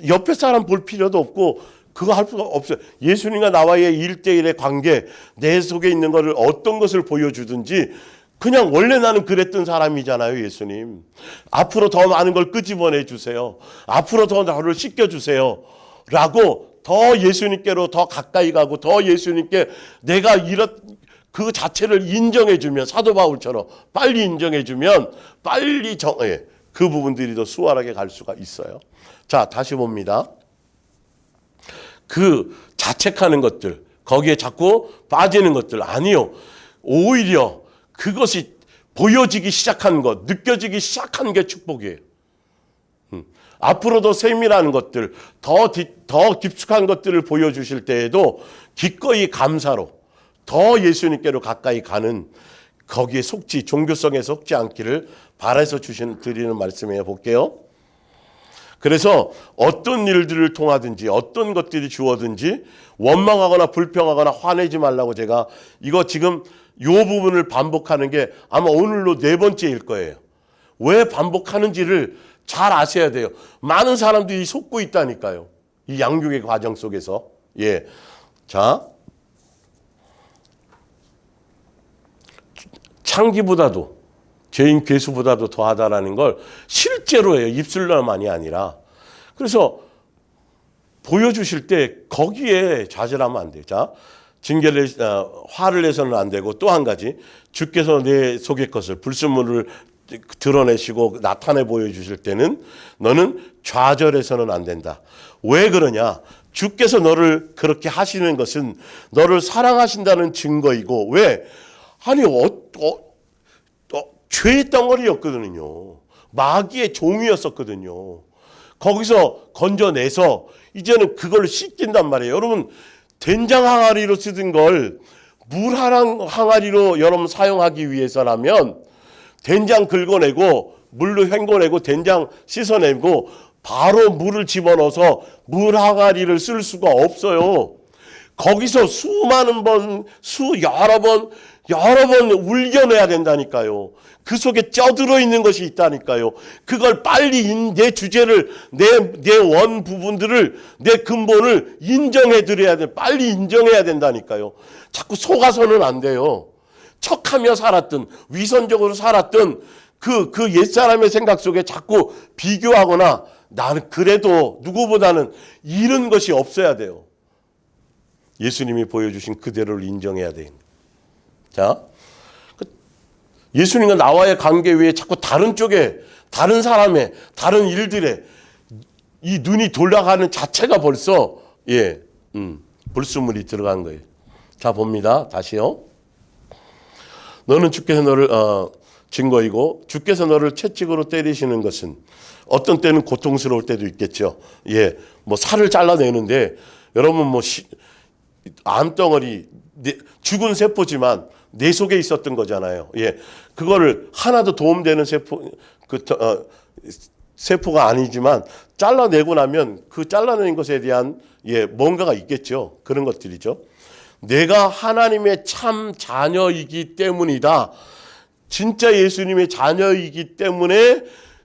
옆에 사람 볼 필요도 없고 그거 할 수가 없어요. 예수님과 나와의 1대1의 관계, 내 속에 있는 것을 어떤 것을 보여주든지 그냥 원래 나는 그랬던 사람이잖아요. 예수님 앞으로 더 많은 걸 끄집어내 주세요. 앞으로 더 나를 씻겨주세요 라고 더 예수님께로 더 가까이 가고 더 예수님께 내가 이런 그 자체를 인정해주면, 사도 바울처럼 빨리 인정해주면 빨리 그 부분들이 더 수월하게 갈 수가 있어요. 자, 다시 봅니다. 그 자책하는 것들, 거기에 자꾸 빠지는 것들, 아니요. 오히려 그것이 보여지기 시작한 것, 느껴지기 시작한 게 축복이에요. 앞으로 더 세밀한 것들, 더 깊숙한 것들을 보여주실 때에도 기꺼이 감사로 더 예수님께로 가까이 가는, 거기에 종교성에 속지 않기를 바라서 드리는 말씀이에요. 볼게요. 그래서 어떤 일들을 통하든지 어떤 것들이 주어든지 원망하거나 불평하거나 화내지 말라고, 제가 이거 지금 요 부분을 반복하는 게 아마 오늘로 4번째일 거예요. 왜 반복하는지를 잘 아셔야 돼요. 많은 사람들이 속고 있다니까요. 이 양육의 과정 속에서. 예. 자. 창기보다도, 죄인 괴수보다도 더하다라는 걸 실제로 해요. 입술로만이 아니라. 그래서 보여주실 때 거기에 좌절하면 안 돼요. 자, 징계를 화를 내서는 안 되고, 또 한 가지, 주께서 내 속의 것을 불순물을 드러내시고 나타내 보여주실 때는 너는 좌절해서는 안 된다. 왜 그러냐? 주께서 너를 그렇게 하시는 것은 너를 사랑하신다는 증거이고, 왜? 아니 죄의 덩어리였거든요. 마귀의 종이었었거든요. 거기서 건져내서 이제는 그걸 씻긴단 말이에요. 여러분, 된장 항아리로 쓰던 걸 물 항아리로 여러분 사용하기 위해서라면 된장 긁어내고 물로 헹궈내고 된장 씻어내고 바로 물을 집어넣어서 물 항아리를 쓸 수가 없어요. 거기서 여러 번 울겨내야 된다니까요. 그 속에 쪄들어 있는 것이 있다니까요. 그걸 빨리 내 주제를, 내 원 부분들을, 내 근본을 인정해 드려야 돼. 빨리 인정해야 된다니까요. 자꾸 속아서는 안 돼요. 척하며 살았던, 위선적으로 살았던 그 옛사람의 생각 속에 자꾸 비교하거나 나는 그래도 누구보다는 이런 것이 없어야 돼요. 예수님이 보여주신 그대로를 인정해야 돼요. 자, 예수님과 나와의 관계 위에 자꾸 다른 쪽에, 다른 사람의, 다른 일들에 이 눈이 돌아가는 자체가 벌써 불순물이 들어간 거예요. 자, 봅니다. 다시요. 너는 주께서 너를 증거이고 주께서 너를 채찍으로 때리시는 것은, 어떤 때는 고통스러울 때도 있겠죠. 예, 뭐 살을 잘라내는데 여러분 암덩어리, 죽은 세포지만 내 속에 있었던 거잖아요. 예, 그거를 하나도 도움되는 세포가 아니지만 잘라내고 나면 그 잘라낸 것에 대한 뭔가가 있겠죠. 그런 것들이죠. 내가 하나님의 참 자녀이기 때문이다. 진짜 예수님의 자녀이기 때문에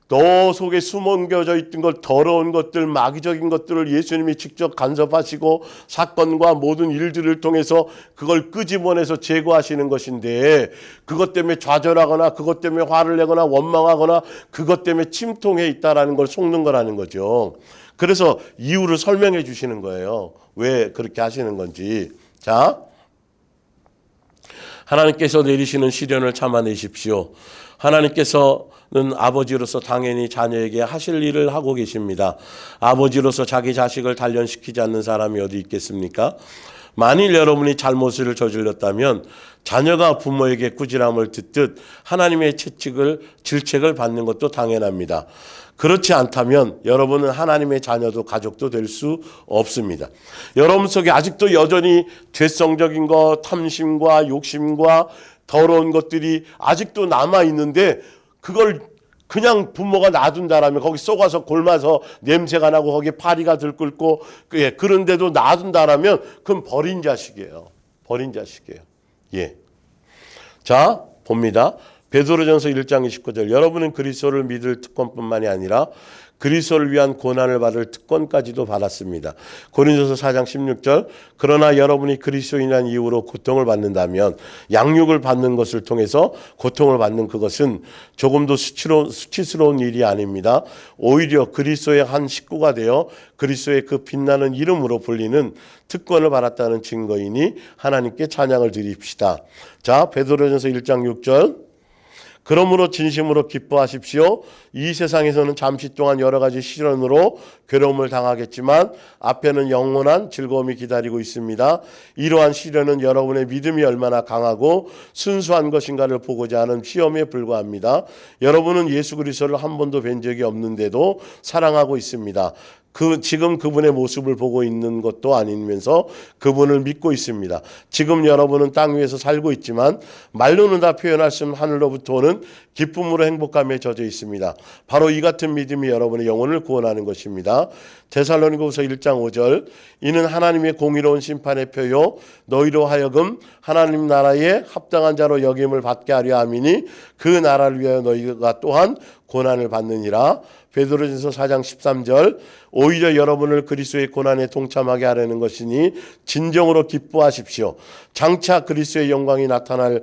너 속에 숨겨져 있던 것, 더러운 것들, 마귀적인 것들을 예수님이 직접 간섭하시고 사건과 모든 일들을 통해서 그걸 끄집어내서 제거하시는 것인데, 그것 때문에 좌절하거나 그것 때문에 화를 내거나 원망하거나 그것 때문에 침통해 있다라는 걸 속는 거라는 거죠. 그래서 이유를 설명해 주시는 거예요. 왜 그렇게 하시는 건지. 자, 하나님께서 내리시는 시련을 참아내십시오. 하나님께서는 아버지로서 당연히 자녀에게 하실 일을 하고 계십니다. 아버지로서 자기 자식을 단련시키지 않는 사람이 어디 있겠습니까? 만일 여러분이 잘못을 저질렀다면 자녀가 부모에게 꾸지람을 듣듯 하나님의 질책을 받는 것도 당연합니다. 그렇지 않다면 여러분은 하나님의 자녀도 가족도 될 수 없습니다. 여러분 속에 아직도 여전히 죄성적인 것, 탐심과 욕심과 더러운 것들이 아직도 남아있는데, 그걸 그냥 부모가 놔둔다라면 거기 쏘가서 골마서 냄새가 나고 거기 파리가 들끓고 그런데도 놔둔다라면 그건 버린 자식이에요. 버린 자식이에요. 예. 자, 봅니다. 베드로전서 1장 29절. 여러분은 그리스도를 믿을 특권뿐만이 아니라 그리스도를 위한 고난을 받을 특권까지도 받았습니다. 고린도서 4장 16절. 그러나 여러분이 그리스도인이라는 이유로 고통을 받는다면 양육을 받는 것을 통해서 고통을 받는 그것은 조금도 수치스러운 일이 아닙니다. 오히려 그리스도의 한 식구가 되어 그리스도의 그 빛나는 이름으로 불리는 특권을 받았다는 증거이니 하나님께 찬양을 드립시다. 자, 베드로전서 1장 6절. 그러므로 진심으로 기뻐하십시오. 이 세상에서는 잠시 동안 여러 가지 시련으로 괴로움을 당하겠지만 앞에는 영원한 즐거움이 기다리고 있습니다. 이러한 시련은 여러분의 믿음이 얼마나 강하고 순수한 것인가를 보고자 하는 시험에 불과합니다. 여러분은 예수 그리스도를 한 번도 뵌 적이 없는데도 사랑하고 있습니다. 지금 그분의 모습을 보고 있는 것도 아니면서 그분을 믿고 있습니다. 지금 여러분은 땅 위에서 살고 있지만 말로는 다 표현할 수 없는 하늘로부터 오는 기쁨으로 행복감에 젖어 있습니다. 바로 이 같은 믿음이 여러분의 영혼을 구원하는 것입니다. 데살로니가후서 1장 5절. 이는 하나님의 공의로운 심판의 표요 너희로 하여금 하나님 나라에 합당한 자로 여김을 받게 하려 함이니 그 나라를 위하여 너희가 또한 고난을 받느니라. 베드로전서 4장 13절. 오히려 여러분을 그리스도의 고난에 동참하게 하려는 것이니 진정으로 기뻐하십시오. 장차 그리스도의 영광이 나타나는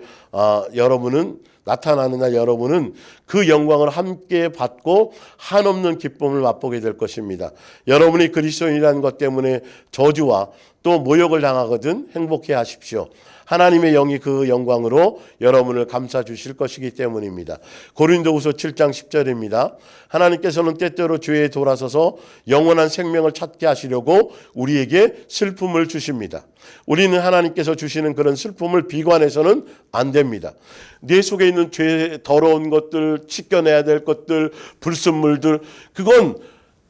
날 여러분은 그 영광을 함께 받고 한없는 기쁨을 맛보게 될 것입니다. 여러분이 그리스도인이라는 것 때문에 저주와 또 모욕을 당하거든 행복해 하십시오. 하나님의 영이 그 영광으로 여러분을 감싸 주실 것이기 때문입니다. 고린도후서 7장 10절입니다. 하나님께서는 때때로 죄에 돌아서서 영원한 생명을 찾게 하시려고 우리에게 슬픔을 주십니다. 우리는 하나님께서 주시는 그런 슬픔을 비관해서는 안 됩니다. 내 속에 있는 죄, 더러운 것들, 씻겨내야 될 것들, 불순물들, 그건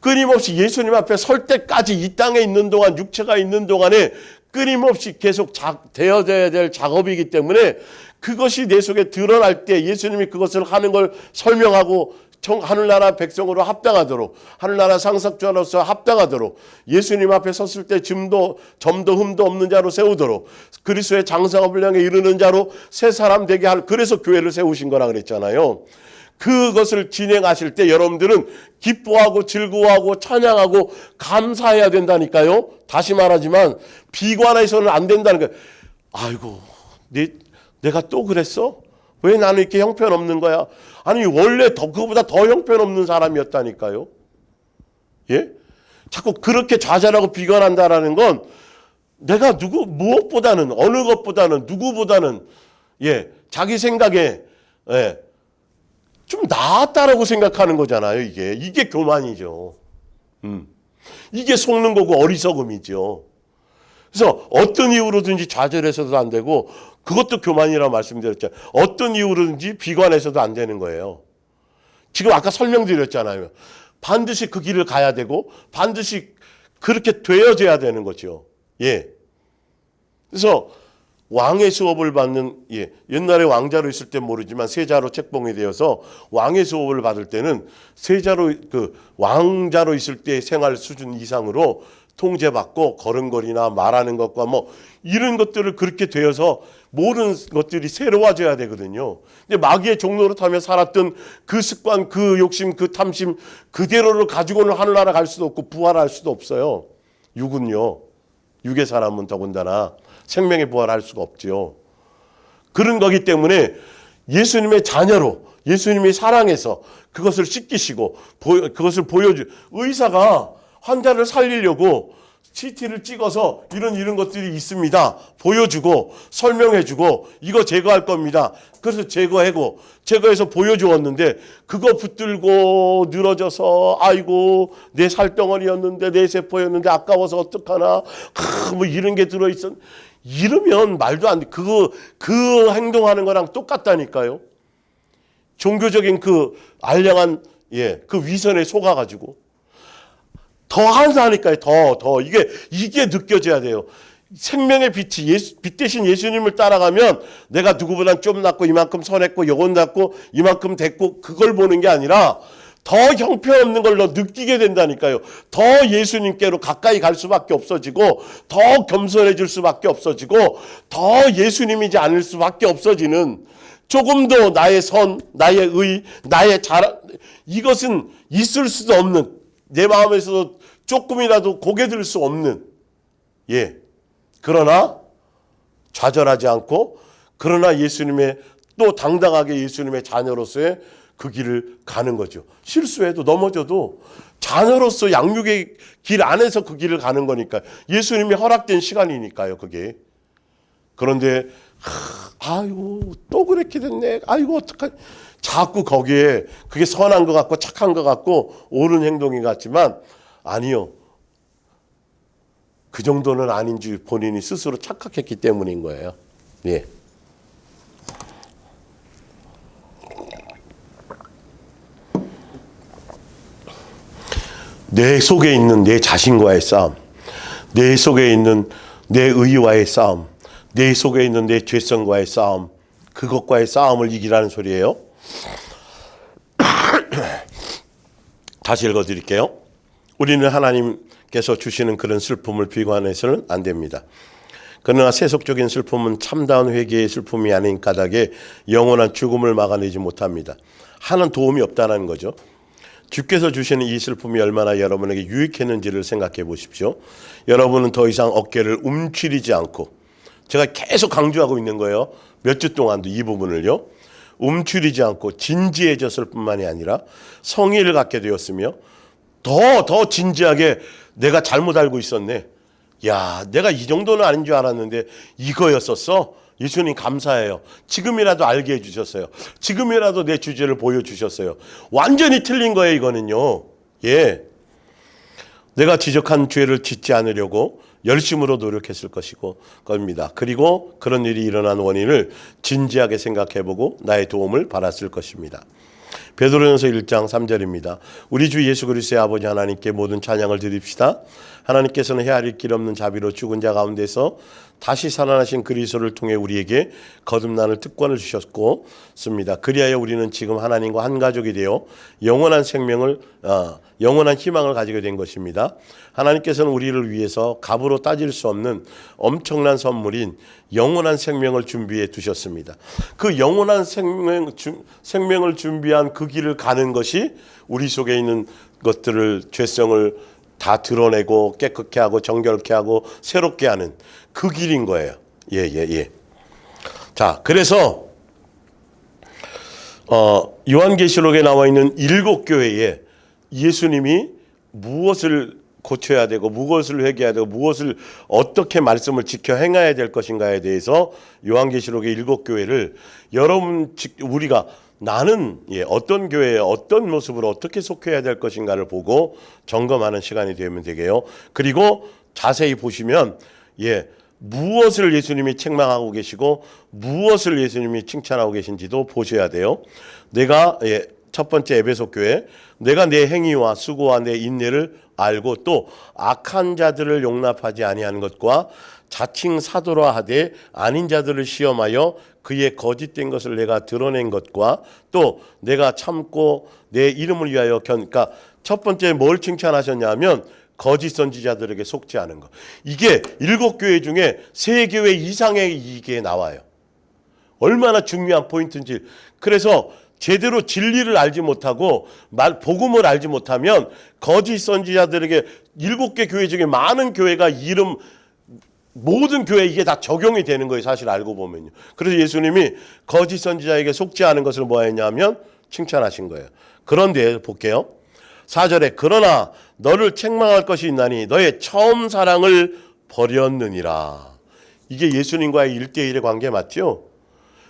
끊임없이 예수님 앞에 설 때까지 이 땅에 있는 동안, 육체가 있는 동안에 끊임없이 계속 되어져야 될 작업이기 때문에 그것이 내 속에 드러날 때 예수님이 그것을 하는 걸 설명하고 하늘나라 백성으로 합당하도록, 하늘나라 상속자로서 합당하도록, 예수님 앞에 섰을 때 점도 흠도 없는 자로 세우도록, 그리스도의 장성함을 향해 이르는 자로 새 사람 되게 할, 그래서 교회를 세우신 거라 그랬잖아요. 그것을 진행하실 때 여러분들은 기뻐하고 즐거워하고 찬양하고 감사해야 된다니까요. 다시 말하지만 비관해서는 안 된다는 거예요. 아이고, 내가 또 그랬어? 왜 나는 이렇게 형편없는 거야? 아니 원래 그거보다 더 형편없는 사람이었다니까요. 예? 자꾸 그렇게 좌절하고 비관한다라는 건 내가 무엇보다는, 어느 것보다는, 누구보다는 자기 생각에 좀 나았다라고 생각하는 거잖아요. 이게 교만이죠. 이게 속는 거고 어리석음이죠. 그래서 어떤 이유로든지 좌절해서도 안 되고, 그것도 교만이라고 말씀드렸잖아요. 어떤 이유로든지 비관해서도 안 되는 거예요. 지금 아까 설명드렸잖아요. 반드시 그 길을 가야 되고 반드시 그렇게 되어져야 되는 거죠. 예. 그래서 왕의 수업을 받는, 옛날에 왕자로 있을 때 모르지만 세자로 책봉이 되어서 왕의 수업을 받을 때는 왕자로 있을 때 생활 수준 이상으로 통제받고 걸음걸이나 말하는 것과 뭐 이런 것들을 그렇게 되어서 모든 것들이 새로워져야 되거든요. 근데 마귀의 종로로 타며 살았던 그 습관, 그 욕심, 그 탐심 그대로를 가지고는 하늘나라 갈 수도 없고 부활할 수도 없어요. 육은요. 육의 사람은 더군다나 생명의 부활할 수가 없죠. 그런 거기 때문에 예수님의 자녀로 예수님이 사랑해서 그것을 씻기시고 그것을 의사가 환자를 살리려고 CT를 찍어서 이런 것들이 있습니다. 보여주고 설명해주고 이거 제거할 겁니다. 그래서 제거해서 보여주었는데 그거 붙들고 늘어져서 아이고 내 살덩어리였는데 내 세포였는데 아까워서 어떡하나 뭐 이런 게 들어있었 이러면 말도 안 돼. 그 행동하는 거랑 똑같다니까요. 종교적인 그 알량한 그 위선에 속아가지고 더 한사하니까요. 더 이게 느껴져야 돼요. 생명의 빛이 빛 대신 예수님을 따라가면 내가 누구보다 좀 낫고 이만큼 선했고 영혼 낫고 이만큼 됐고 그걸 보는 게 아니라 더 형편없는 걸 느끼게 된다니까요. 더 예수님께로 가까이 갈 수밖에 없어지고 더 겸손해질 수밖에 없어지고 더 예수님이지 않을 수밖에 없어지는 조금 더 나의 선, 나의 의, 나의 잘 이것은 있을 수도 없는 내 마음에서 조금이라도 고개 들 수 없는 그러나 좌절하지 않고 그러나 예수님의 또 당당하게 예수님의 자녀로서의 그 길을 가는 거죠. 실수해도 넘어져도 자녀로서 양육의 길 안에서 그 길을 가는 거니까 예수님이 허락된 시간이니까요. 그게. 그런데 아이고 또 그렇게 됐네. 아이고 어떡하지. 자꾸 거기에 그게 선한 것 같고 착한 것 같고 옳은 행동인 것 같지만 아니요. 그 정도는 아닌 줄 본인이 스스로 착각했기 때문인 거예요. 내 속에 있는 내 자신과의 싸움, 내 속에 있는 내 의와의 싸움, 내 속에 있는 내 죄성과의 싸움, 그것과의 싸움을 이기라는 소리예요. 다시 읽어드릴게요. 우리는 하나님께서 주시는 그런 슬픔을 비관해서는 안 됩니다. 그러나 세속적인 슬픔은 참다운 회개의 슬픔이 아닌 까닭에 영원한 죽음을 막아내지 못합니다. 하는 도움이 없다는 거죠. 주께서 주시는 이 슬픔이 얼마나 여러분에게 유익했는지를 생각해 보십시오. 여러분은 더 이상 어깨를 움츠리지 않고 제가 계속 강조하고 있는 거예요. 몇 주 동안도 이 부분을요. 움츠리지 않고 진지해졌을 뿐만이 아니라 성의를 갖게 되었으며 더 진지하게 내가 잘못 알고 있었네. 야, 내가 이 정도는 아닌 줄 알았는데 이거였었어? 예수님 감사해요. 지금이라도 알게 해주셨어요. 지금이라도 내 주제를 보여주셨어요. 완전히 틀린 거예요, 이거는요. 내가 지적한 죄를 짓지 않으려고 열심으로 노력했을 겁니다. 그리고 그런 일이 일어난 원인을 진지하게 생각해보고 나의 도움을 받았을 것입니다. 베드로전서 1장 3절입니다. 우리 주 예수 그리스도의 아버지 하나님께 모든 찬양을 드립시다. 하나님께서는 헤아릴 길 없는 자비로 죽은 자 가운데서 다시 살아나신 그리스도를 통해 우리에게 거듭나는 특권을 주셨고 습니다. 그리하여 우리는 지금 하나님과 한 가족이 되어 영원한 희망을 가지게 된 것입니다. 하나님께서는 우리를 위해서 값으로 따질 수 없는 엄청난 선물인 영원한 생명을 준비해 두셨습니다. 그 영원한 생명을 준비한 그 길을 가는 것이 우리 속에 있는 것들을 죄성을 다 드러내고 깨끗게 하고 정결케 하고 새롭게 하는 그 길인 거예요. 자, 그래서 요한계시록에 나와 있는 7교회에 예수님이 무엇을 고쳐야 되고 무엇을 회개해야 되고 무엇을 어떻게 말씀을 지켜 행해야 될 것인가에 대해서 요한계시록의 7교회를 우리가 나는 어떤 교회에 어떤 모습으로 어떻게 속해야 될 것인가를 보고 점검하는 시간이 되면 되게요. 그리고 자세히 보시면 무엇을 예수님이 책망하고 계시고 무엇을 예수님이 칭찬하고 계신지도 보셔야 돼요. 내가 첫 번째 에베소 교회 내가 내 행위와 수고와 내 인내를 알고 또 악한 자들을 용납하지 아니하는 것과 자칭 사도라 하되 아닌 자들을 시험하여 그의 거짓된 것을 내가 드러낸 것과 또 내가 참고 내 이름을 위하여 그러니까 첫 번째 뭘 칭찬하셨냐면 거짓 선지자들에게 속지 않은 것. 이게 7교회 중에 3교회 이상의 이게 나와요. 얼마나 중요한 포인트인지. 그래서 제대로 진리를 알지 못하고 복음을 알지 못하면 거짓 선지자들에게 7개 교회 중에 많은 교회가 모든 교회에 이게 다 적용이 되는 거예요. 사실 알고 보면요. 그래서 예수님이 거짓 선지자에게 속지 않은 것을 뭐 했냐면 칭찬하신 거예요. 그런데 볼게요. 4절에 그러나 너를 책망할 것이 있나니 너의 처음 사랑을 버렸느니라. 이게 예수님과의 1대1의 관계 맞죠?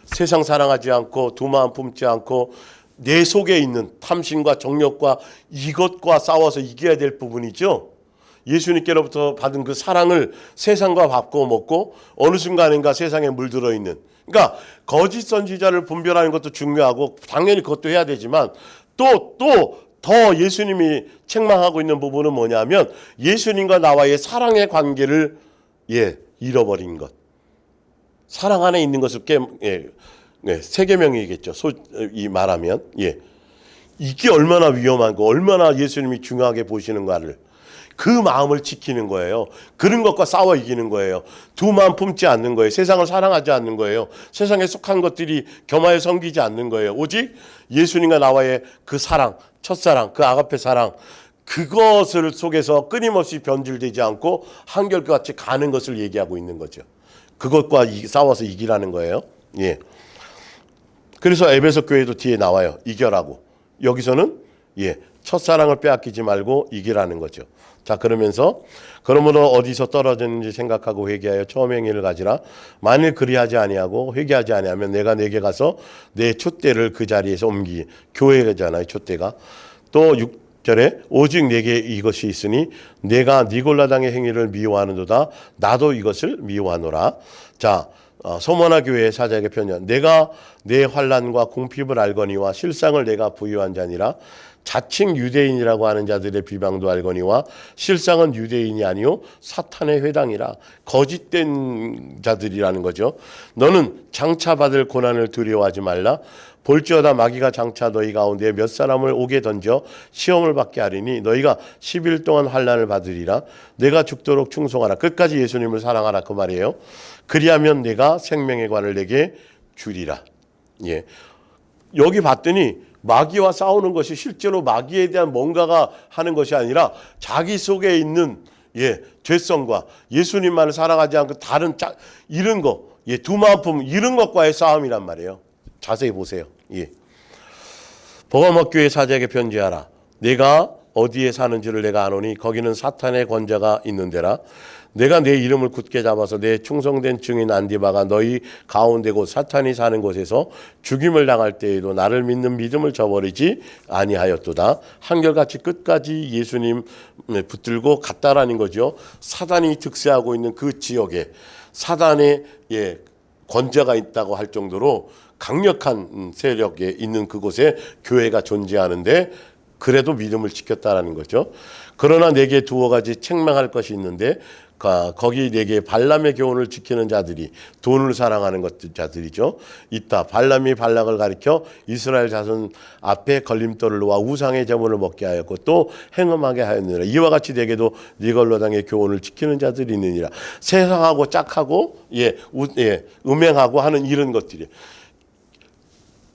세상 사랑하지 않고 두 마음 품지 않고 내 속에 있는 탐심과 정욕과 이것과 싸워서 이겨야 될 부분이죠. 예수님께로부터 받은 그 사랑을 세상과 바꿔 먹고 어느 순간인가 세상에 물들어 있는. 그러니까 거짓 선지자를 분별하는 것도 중요하고 당연히 그것도 해야 되지만 또 더 예수님이 책망하고 있는 부분은 뭐냐면 예수님과 나와의 사랑의 관계를 잃어버린 것. 사랑 안에 있는 것을 세계명이겠죠. 이 말하면 이게 얼마나 위험한고 얼마나 예수님이 중요하게 보시는가를 그 마음을 지키는 거예요. 그런 것과 싸워 이기는 거예요. 두 마음 품지 않는 거예요. 세상을 사랑하지 않는 거예요. 세상에 속한 것들이 겸하여 섬기지 않는 거예요. 오직 예수님과 나와의 그 사랑, 첫사랑, 그 아가페 사랑, 그것을 속에서 끊임없이 변질되지 않고 한결같이 가는 것을 얘기하고 있는 거죠. 그것과 싸워서 이기라는 거예요. 그래서 에베소 교회도 뒤에 나와요. 이겨라고. 여기서는 첫사랑을 빼앗기지 말고 이기라는 거죠. 자, 그러므로 어디서 떨어졌는지 생각하고 회개하여 처음 행위를 가지라. 만일 그리하지 아니하고 회개하지 아니하면 내가 내게 가서 내 촛대를 그 자리에서 옮기. 교회잖아요, 촛대가. 또 6절에 오직 내게 이것이 있으니 내가 니골라당의 행위를 미워하는도다. 나도 이것을 미워하노라. 자, 소모나 교회의 사자에게 편지한 내가 내 환난과 궁핍을 알거니와 실상을 내가 부유한 자니라. 자칭 유대인이라고 하는 자들의 비방도 알거니와 실상은 유대인이 아니요 사탄의 회당이라. 거짓된 자들이라는 거죠. 너는 장차 받을 고난을 두려워하지 말라. 볼지어다 마귀가 장차 너희 가운데 몇 사람을 오게 던져 시험을 받게 하리니 너희가 10일 동안 환난을 받으리라. 내가 죽도록 충성하라. 끝까지 예수님을 사랑하라 그 말이에요. 그리하면 내가 생명의 관을 내게 주리라. 여기 봤더니 마귀와 싸우는 것이 실제로 마귀에 대한 뭔가가 하는 것이 아니라 자기 속에 있는 죄성과 예수님만을 사랑하지 않고 다른 이런 거, 두 마음 품 이런 것과의 싸움이란 말이에요. 자세히 보세요. 버가모 교회 사자에게 편지하라. 내가 어디에 사는지를 내가 아노니 거기는 사탄의 권자가 있는 데라. 내가 내 이름을 굳게 잡아서 내 충성된 증인 안디바가 너희 가운데 곧 사탄이 사는 곳에서 죽임을 당할 때에도 나를 믿는 믿음을 저버리지 아니하였도다. 한결같이 끝까지 예수님 붙들고 갔다라는 거죠. 사단이 득세하고 있는 그 지역에 사단의 권자가 있다고 할 정도로 강력한 세력에 있는 그곳에 교회가 존재하는데 그래도 믿음을 지켰다라는 거죠. 그러나 내게 두어 가지 책망할 것이 있는데 거기 내게 발람의 교훈을 지키는 자들이 돈을 사랑하는 자들이죠. 있다. 발람이 발락을 가리켜 이스라엘 자손 앞에 걸림돌을 놓아 우상의 제물을 먹게 하였고 또 행음하게 하였느니라. 이와 같이 내게도 니골라당의 교훈을 지키는 자들이 있느니라. 세상하고 짝하고 음행하고 하는 이런 것들이.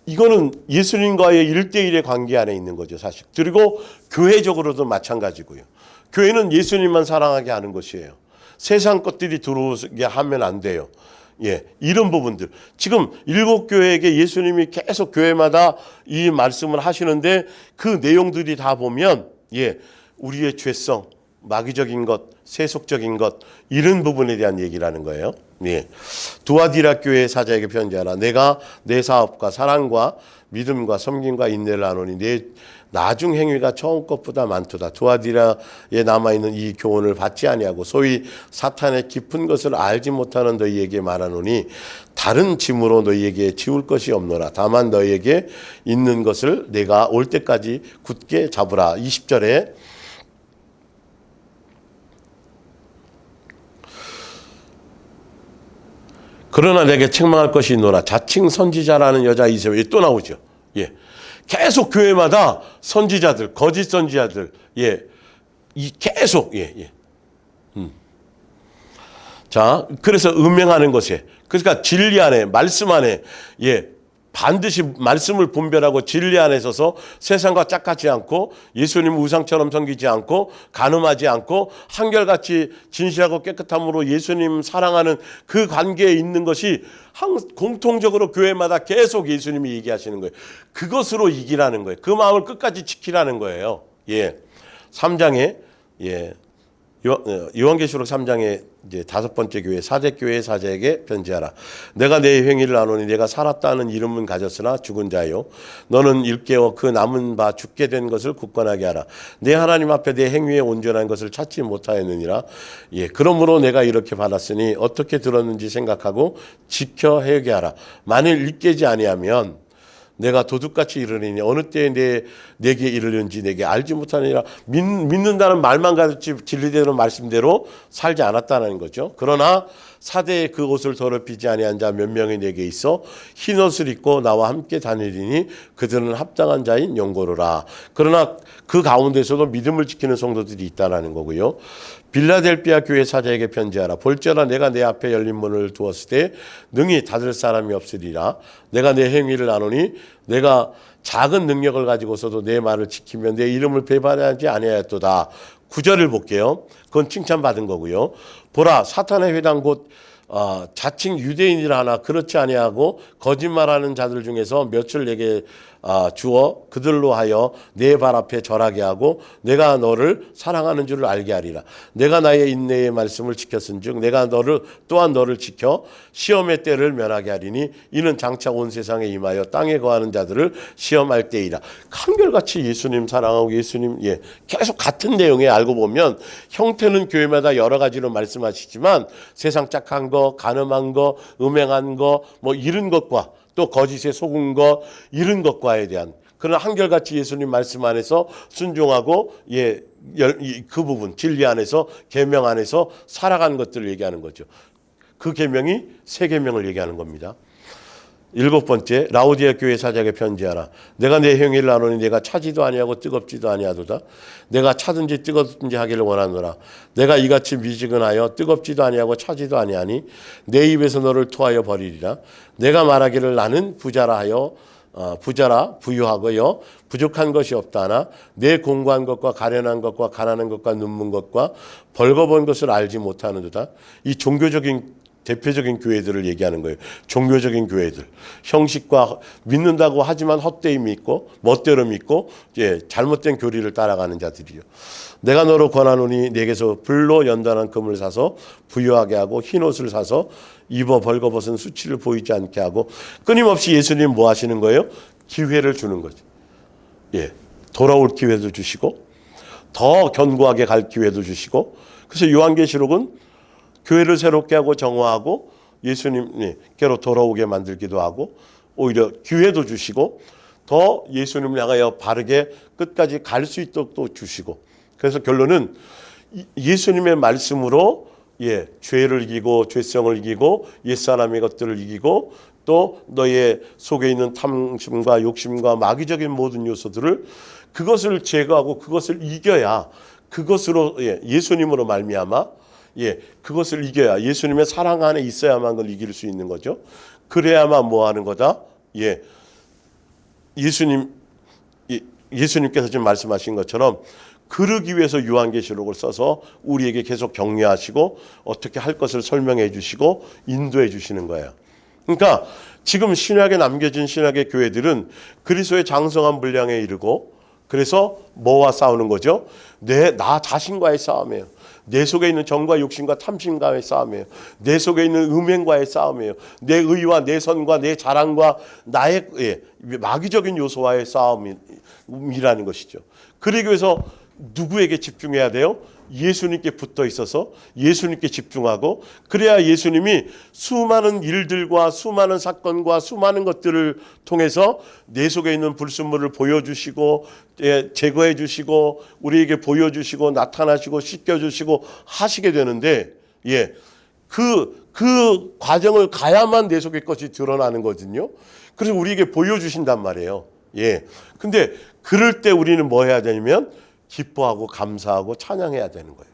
이거는 예수님과의 1대1의 관계 안에 있는 거죠, 사실. 그리고 교회적으로도 마찬가지고요. 교회는 예수님만 사랑하게 하는 것이에요. 세상 것들이 들어오게 하면 안 돼요. 이런 부분들. 지금 7교회에게 예수님이 계속 교회마다 이 말씀을 하시는데 그 내용들이 다 보면 우리의 죄성, 마귀적인 것, 세속적인 것 이런 부분에 대한 얘기라는 거예요. 두아디라 교회의 사자에게 편지하라. 내가 내 사업과 사랑과 믿음과 섬김과 인내를 하노니 내 나중 행위가 처음 것보다 많도다. 두아디라에 남아있는 이 교훈을 받지 아니하고 소위 사탄의 깊은 것을 알지 못하는 너희에게 말하노니 다른 짐으로 너희에게 지울 것이 없노라. 다만 너희에게 있는 것을 내가 올 때까지 굳게 잡으라. 20절에 그러나 내게 책망할 것이 있노라. 자칭 선지자라는 여자 이세벨이 또 나오죠. 계속 교회마다 선지자들, 거짓 선지자들, 이 계속 자, 그래서 음행하는 것에, 그러니까 진리 안에, 말씀 안에, 반드시 말씀을 분별하고 진리 안에 서서 세상과 짝같지 않고 예수님 우상처럼 섬기지 않고 간음하지 않고 한결같이 진실하고 깨끗함으로 예수님 사랑하는 그 관계에 있는 것이 공통적으로 교회마다 계속 예수님이 얘기하시는 거예요. 그것으로 이기라는 거예요. 그 마음을 끝까지 지키라는 거예요. 3장에 요한계시록 3장에 이제 5번째 교회 사대교회 사제에게 편지하라. 내가 내 행위를 아노니 내가 살았다는 이름은 가졌으나 죽은 자요. 너는 일깨워 그 남은 바 죽게 된 것을 굳건하게 하라. 내 하나님 앞에 내 행위에 온전한 것을 찾지 못하였느니라. 그러므로 내가 이렇게 받았으니 어떻게 들었는지 생각하고 지켜 회개하라. 만일 일깨지 아니하면 내가 도둑같이 이르리니 어느 때에 내게 이르는지 내게 알지 못하느니라. 믿는다는 말만 가졌지 진리대로 말씀대로 살지 않았다는 거죠. 그러나 사대에 그 옷을 더럽히지 아니한 자 몇 명이 내게 있어 흰 옷을 입고 나와 함께 다니리니 그들은 합당한 자인 영고로라. 그러나 그 가운데서도 믿음을 지키는 성도들이 있다라는 거고요. 빌라델비아 교회 사자에게 편지하라. 볼지어다 내가 내 앞에 열린 문을 두었을 때 능히 닫을 사람이 없으리라. 내가 내 행위를 아노니 내가 작은 능력을 가지고서도 내 말을 지키면 내 이름을 배반하지 아니하였도다. 9절을 볼게요. 그건 칭찬받은 거고요. 보라 사탄의 회당 곧 자칭 유대인이라 하나 그렇지 아니하고 거짓말하는 자들 중에서 몇을 내게 주어 그들로 하여 내 발 앞에 절하게 하고 내가 너를 사랑하는 줄을 알게 하리라. 내가 나의 인내의 말씀을 지켰은즉 내가 또한 너를 지켜 시험의 때를 면하게 하리니 이는 장차 온 세상에 임하여 땅에 거하는 자들을 시험할 때이라. 한결같이 예수님 사랑하고 예수님 계속 같은 내용에 알고 보면 형태는 교회마다 여러 가지로 말씀하시지만 세상 짝한 거, 간음한 거, 음행한 거 뭐 이런 것과 또 거짓에 속은 것 이런 것과에 대한 그러나 한결같이 예수님 말씀 안에서 순종하고 그 부분 진리 안에서 계명 안에서 살아가는 것들을 얘기하는 거죠. 그 계명이 세 계명을 얘기하는 겁니다. 7번째 라오디아 교회 사자에게 편지하라. 내가 내 행위를 아노니 내가 차지도 아니하고 뜨겁지도 아니하도다. 내가 차든지 뜨겁든지 하기를 원하노라. 내가 이같이 미지근하여 뜨겁지도 아니하고 차지도 아니하니 내 입에서 너를 토하여 버리리라. 내가 말하기를 나는 부자라 부유하고요 부족한 것이 없다나 내 공고한 것과 가련한 것과 가난한 것과 눈먼 것과 벌거벗은 것을 알지 못하는도다. 이 종교적인 대표적인 교회들을 얘기하는 거예요. 종교적인 교회들. 형식과 믿는다고 하지만 헛되이 믿고 멋대로 믿고 잘못된 교리를 따라가는 자들이요. 내가 너로 권하노니 내게서 불로 연단한 금을 사서 부유하게 하고 흰 옷을 사서 입어 벌거벗은 수치를 보이지 않게 하고 끊임없이 예수님 뭐 하시는 거예요? 기회를 주는 거죠. 돌아올 기회도 주시고 더 견고하게 갈 기회도 주시고 그래서 요한계시록은 교회를 새롭게 하고 정화하고 예수님께로 돌아오게 만들기도 하고 오히려 기회도 주시고 더 예수님을 향하여 바르게 끝까지 갈 수 있도록 또 주시고 그래서 결론은 예수님의 말씀으로 죄를 이기고 죄성을 이기고 옛사람의 것들을 이기고 또 너의 속에 있는 탐심과 욕심과 마귀적인 모든 요소들을 그것을 제거하고 그것을 이겨야 그것으로 예수님으로 말미암아 그것을 이겨야 예수님의 사랑 안에 있어야만 그걸 이길 수 있는 거죠. 그래야만 뭐 하는 거다? 예수님께서 지금 말씀하신 것처럼 그러기 위해서 요한계시록을 써서 우리에게 계속 격려하시고 어떻게 할 것을 설명해 주시고 인도해 주시는 거예요. 그러니까 지금 신약에 남겨진 신약의 교회들은 그리스도의 장성한 분량에 이르고 그래서 뭐와 싸우는 거죠? 나 자신과의 싸움이에요. 내 속에 있는 정과 욕심과 탐심과의 싸움이에요. 내 속에 있는 음행과의 싸움이에요. 내 의와 내 선과 내 자랑과 나의 마귀적인 요소와의 싸움이라는 것이죠. 그러기 위해서 누구에게 집중해야 돼요? 예수님께 붙어 있어서 예수님께 집중하고 그래야 예수님이 수많은 일들과 수많은 사건과 수많은 것들을 통해서 내 속에 있는 불순물을 보여주시고 제거해 주시고 우리에게 보여주시고 나타나시고 씻겨주시고 하시게 되는데 그 과정을 가야만 내 속의 것이 드러나는 거거든요. 그래서 우리에게 보여주신단 말이에요. 근데 그럴 때 우리는 뭐 해야 되냐면 기뻐하고 감사하고 찬양해야 되는 거예요.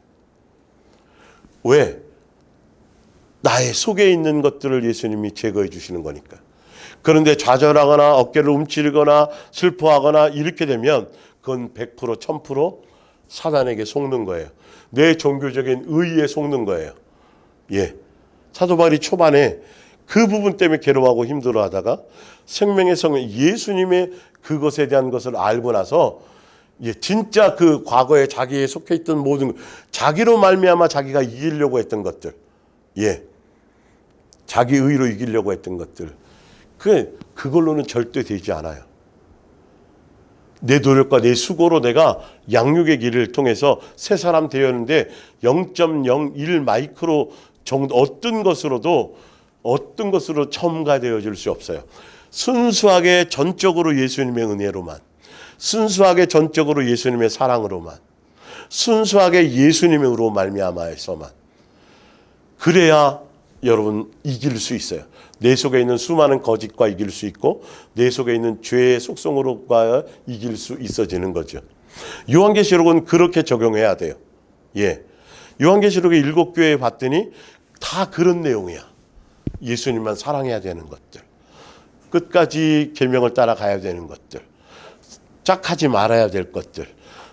왜? 나의 속에 있는 것들을 예수님이 제거해 주시는 거니까. 그런데 좌절하거나 어깨를 움츠리거나 슬퍼하거나 이렇게 되면 그건 100% 1000% 사단에게 속는 거예요. 내 종교적인 의의에 속는 거예요. 예. 사도 바울이 초반에 그 부분 때문에 괴로워하고 힘들어하다가 생명의 성령 예수님의 그것에 대한 것을 알고 나서 진짜 그 과거에 자기에 속해 있던 모든 자기로 말미암아 자기가 이기려고 했던 것들, 자기 의로 이기려고 했던 것들, 그걸로는 절대 되지 않아요. 내 노력과 내 수고로 내가 양육의 길을 통해서 새 사람 되었는데 0.01 마이크로 정도 어떤 것으로 첨가되어질 수 없어요. 순수하게 전적으로 예수님의 은혜로만, 순수하게 전적으로 예수님의 사랑으로만, 순수하게 예수님의 으로 말미암아서만, 그래야 여러분 이길 수 있어요. 내 속에 있는 수많은 거짓과 이길 수 있고 내 속에 있는 죄의 속성으로가 이길 수 있어지는 거죠. 요한계시록은 그렇게 적용해야 돼요. 요한계시록의 7교회에 봤더니 다 그런 내용이야. 예수님만 사랑해야 되는 것들, 끝까지 계명을 따라가야 되는 것들, 짝하지 말아야 될 것들,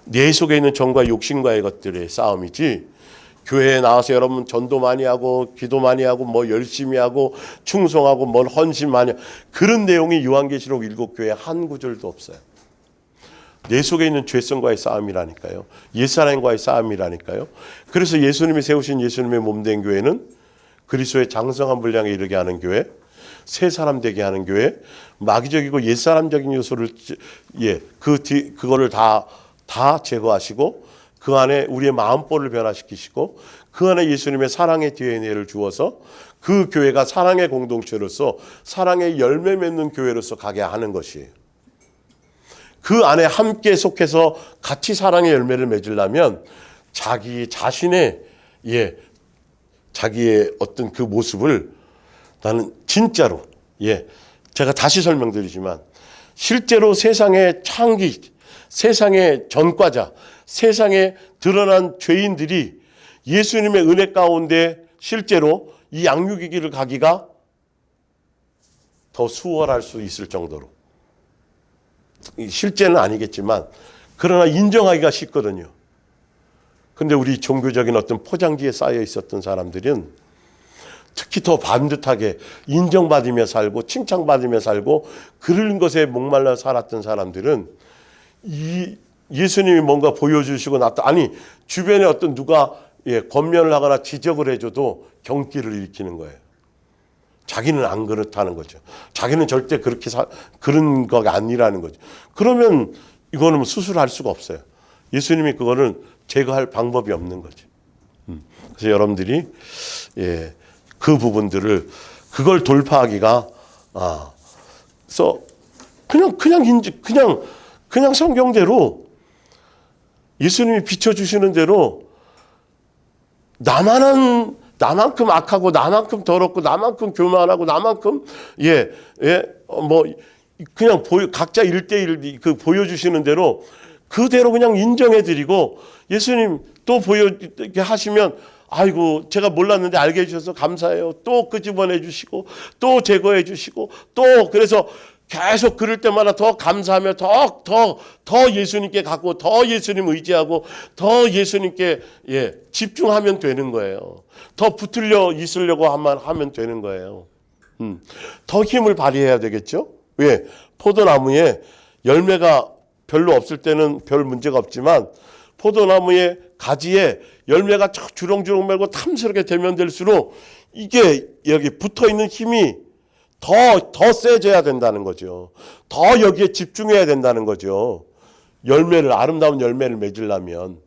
내 속에 있는 정과 욕심과의 것들의 싸움이지, 교회에 나와서 여러분 전도 많이 하고 기도 많이 하고 뭐 열심히 하고 충성하고 뭘 헌신 많이 하고 그런 내용이 요한계시록 7교회에 한 구절도 없어요. 내 속에 있는 죄성과의 싸움이라니까요. 옛사람과의 싸움이라니까요. 그래서 예수님이 세우신 예수님의 몸된 교회는 그리스도의 장성한 분량에 이르게 하는 교회, 새 사람 되게 하는 교회, 마귀적이고 옛사람적인 요소를 그거를 다 제거하시고 그 안에 우리의 마음볼을 변화시키시고 그 안에 예수님의 사랑의 DNA를 주어서 그 교회가 사랑의 공동체로서 사랑의 열매 맺는 교회로서 가게 하는 것이에요. 그 안에 함께 속해서 같이 사랑의 열매를 맺으려면 자기 자신의 자기의 어떤 그 모습을 나는 진짜로 제가 다시 설명드리지만 실제로 세상의 창기, 세상의 전과자, 세상에 드러난 죄인들이 예수님의 은혜 가운데 실제로 이 양육의 길을 가기가 더 수월할 수 있을 정도로, 실제는 아니겠지만 그러나 인정하기가 쉽거든요. 근데 우리 종교적인 어떤 포장지에 쌓여 있었던 사람들은 특히 더 반듯하게 인정받으며 살고 칭찬받으며 살고 그런 것에 목말라 살았던 사람들은 이 예수님이 뭔가 보여주시고 주변에 어떤 누가 권면을 하거나 지적을 해줘도 경기를 일으키는 거예요. 자기는 안 그렇다는 거죠. 자기는 절대 그런 거가 아니라는 거죠. 그러면 이거는 수술할 수가 없어요. 예수님이 그거는 제거할 방법이 없는 거죠. 그래서 여러분들이 그 부분들을 그걸 돌파하기가 그래서 그냥 성경대로 예수님이 비춰주시는 대로 나만큼 악하고 나만큼 더럽고 나만큼 교만하고 나만큼 그냥 각자 1대1 그 보여주시는 대로 그대로 그냥 인정해드리고 예수님 또 보여게 하시면 아이고 제가 몰랐는데 알게 해주셔서 감사해요. 또 끄집어내 주시고 또 제거해 주시고 또 그래서 계속 그럴 때마다 더 감사하며 더 예수님께 갖고 더 예수님 의지하고 더 예수님께 집중하면 되는 거예요. 더 붙들려 있으려고 하면 되는 거예요. 더 힘을 발휘해야 되겠죠. 왜? 포도나무에 열매가 별로 없을 때는 별 문제가 없지만 포도나무의 가지에 열매가 주렁주렁 말고 탐스럽게 되면 될수록 이게 여기 붙어있는 힘이 더 세져야 된다는 거죠. 더 여기에 집중해야 된다는 거죠. 아름다운 열매를 맺으려면.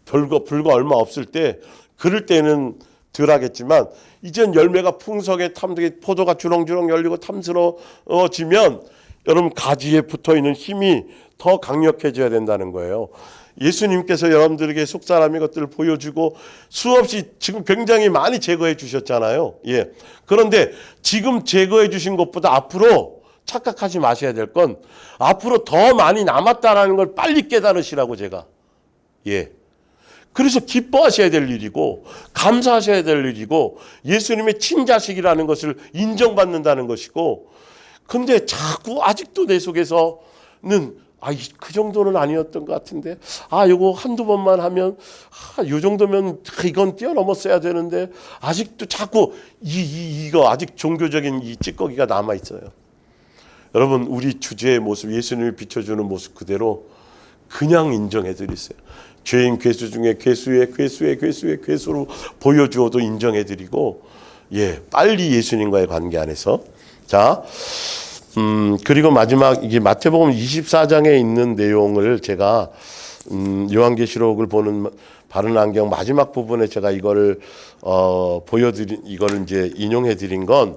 불과 얼마 없을 때, 그럴 때는 덜 하겠지만, 이젠 열매가 풍성해 포도가 주렁주렁 열리고 탐스러워지면, 여러분 가지에 붙어 있는 힘이 더 강력해져야 된다는 거예요. 예수님께서 여러분들에게 속사람의 것들을 보여주고 수없이 지금 굉장히 많이 제거해 주셨잖아요. 그런데 지금 제거해 주신 것보다 앞으로 착각하지 마셔야 될 건 앞으로 더 많이 남았다라는 걸 빨리 깨달으시라고 제가. 예. 그래서 기뻐하셔야 될 일이고 감사하셔야 될 일이고 예수님의 친자식이라는 것을 인정받는다는 것이고, 근데 자꾸 아직도 내 속에서는 그 정도는 아니었던 것 같은데, 요거 한두 번만 하면, 요 정도면 이건 뛰어넘었어야 되는데, 아직도 자꾸 이거 아직 종교적인 이 찌꺼기가 남아 있어요. 여러분, 우리 주제의 모습, 예수님이 비춰주는 모습 그대로 그냥 인정해 드리세요. 죄인 괴수 중에 괴수의 괴수로 보여주어도 인정해 드리고, 빨리 예수님과의 관계 안에서. 자, 그리고 마지막 이게 마태복음 24장에 있는 내용을 제가 요한계시록을 보는 바른 안경 마지막 부분에 제가 이거를 이거를 이제 인용해 드린 건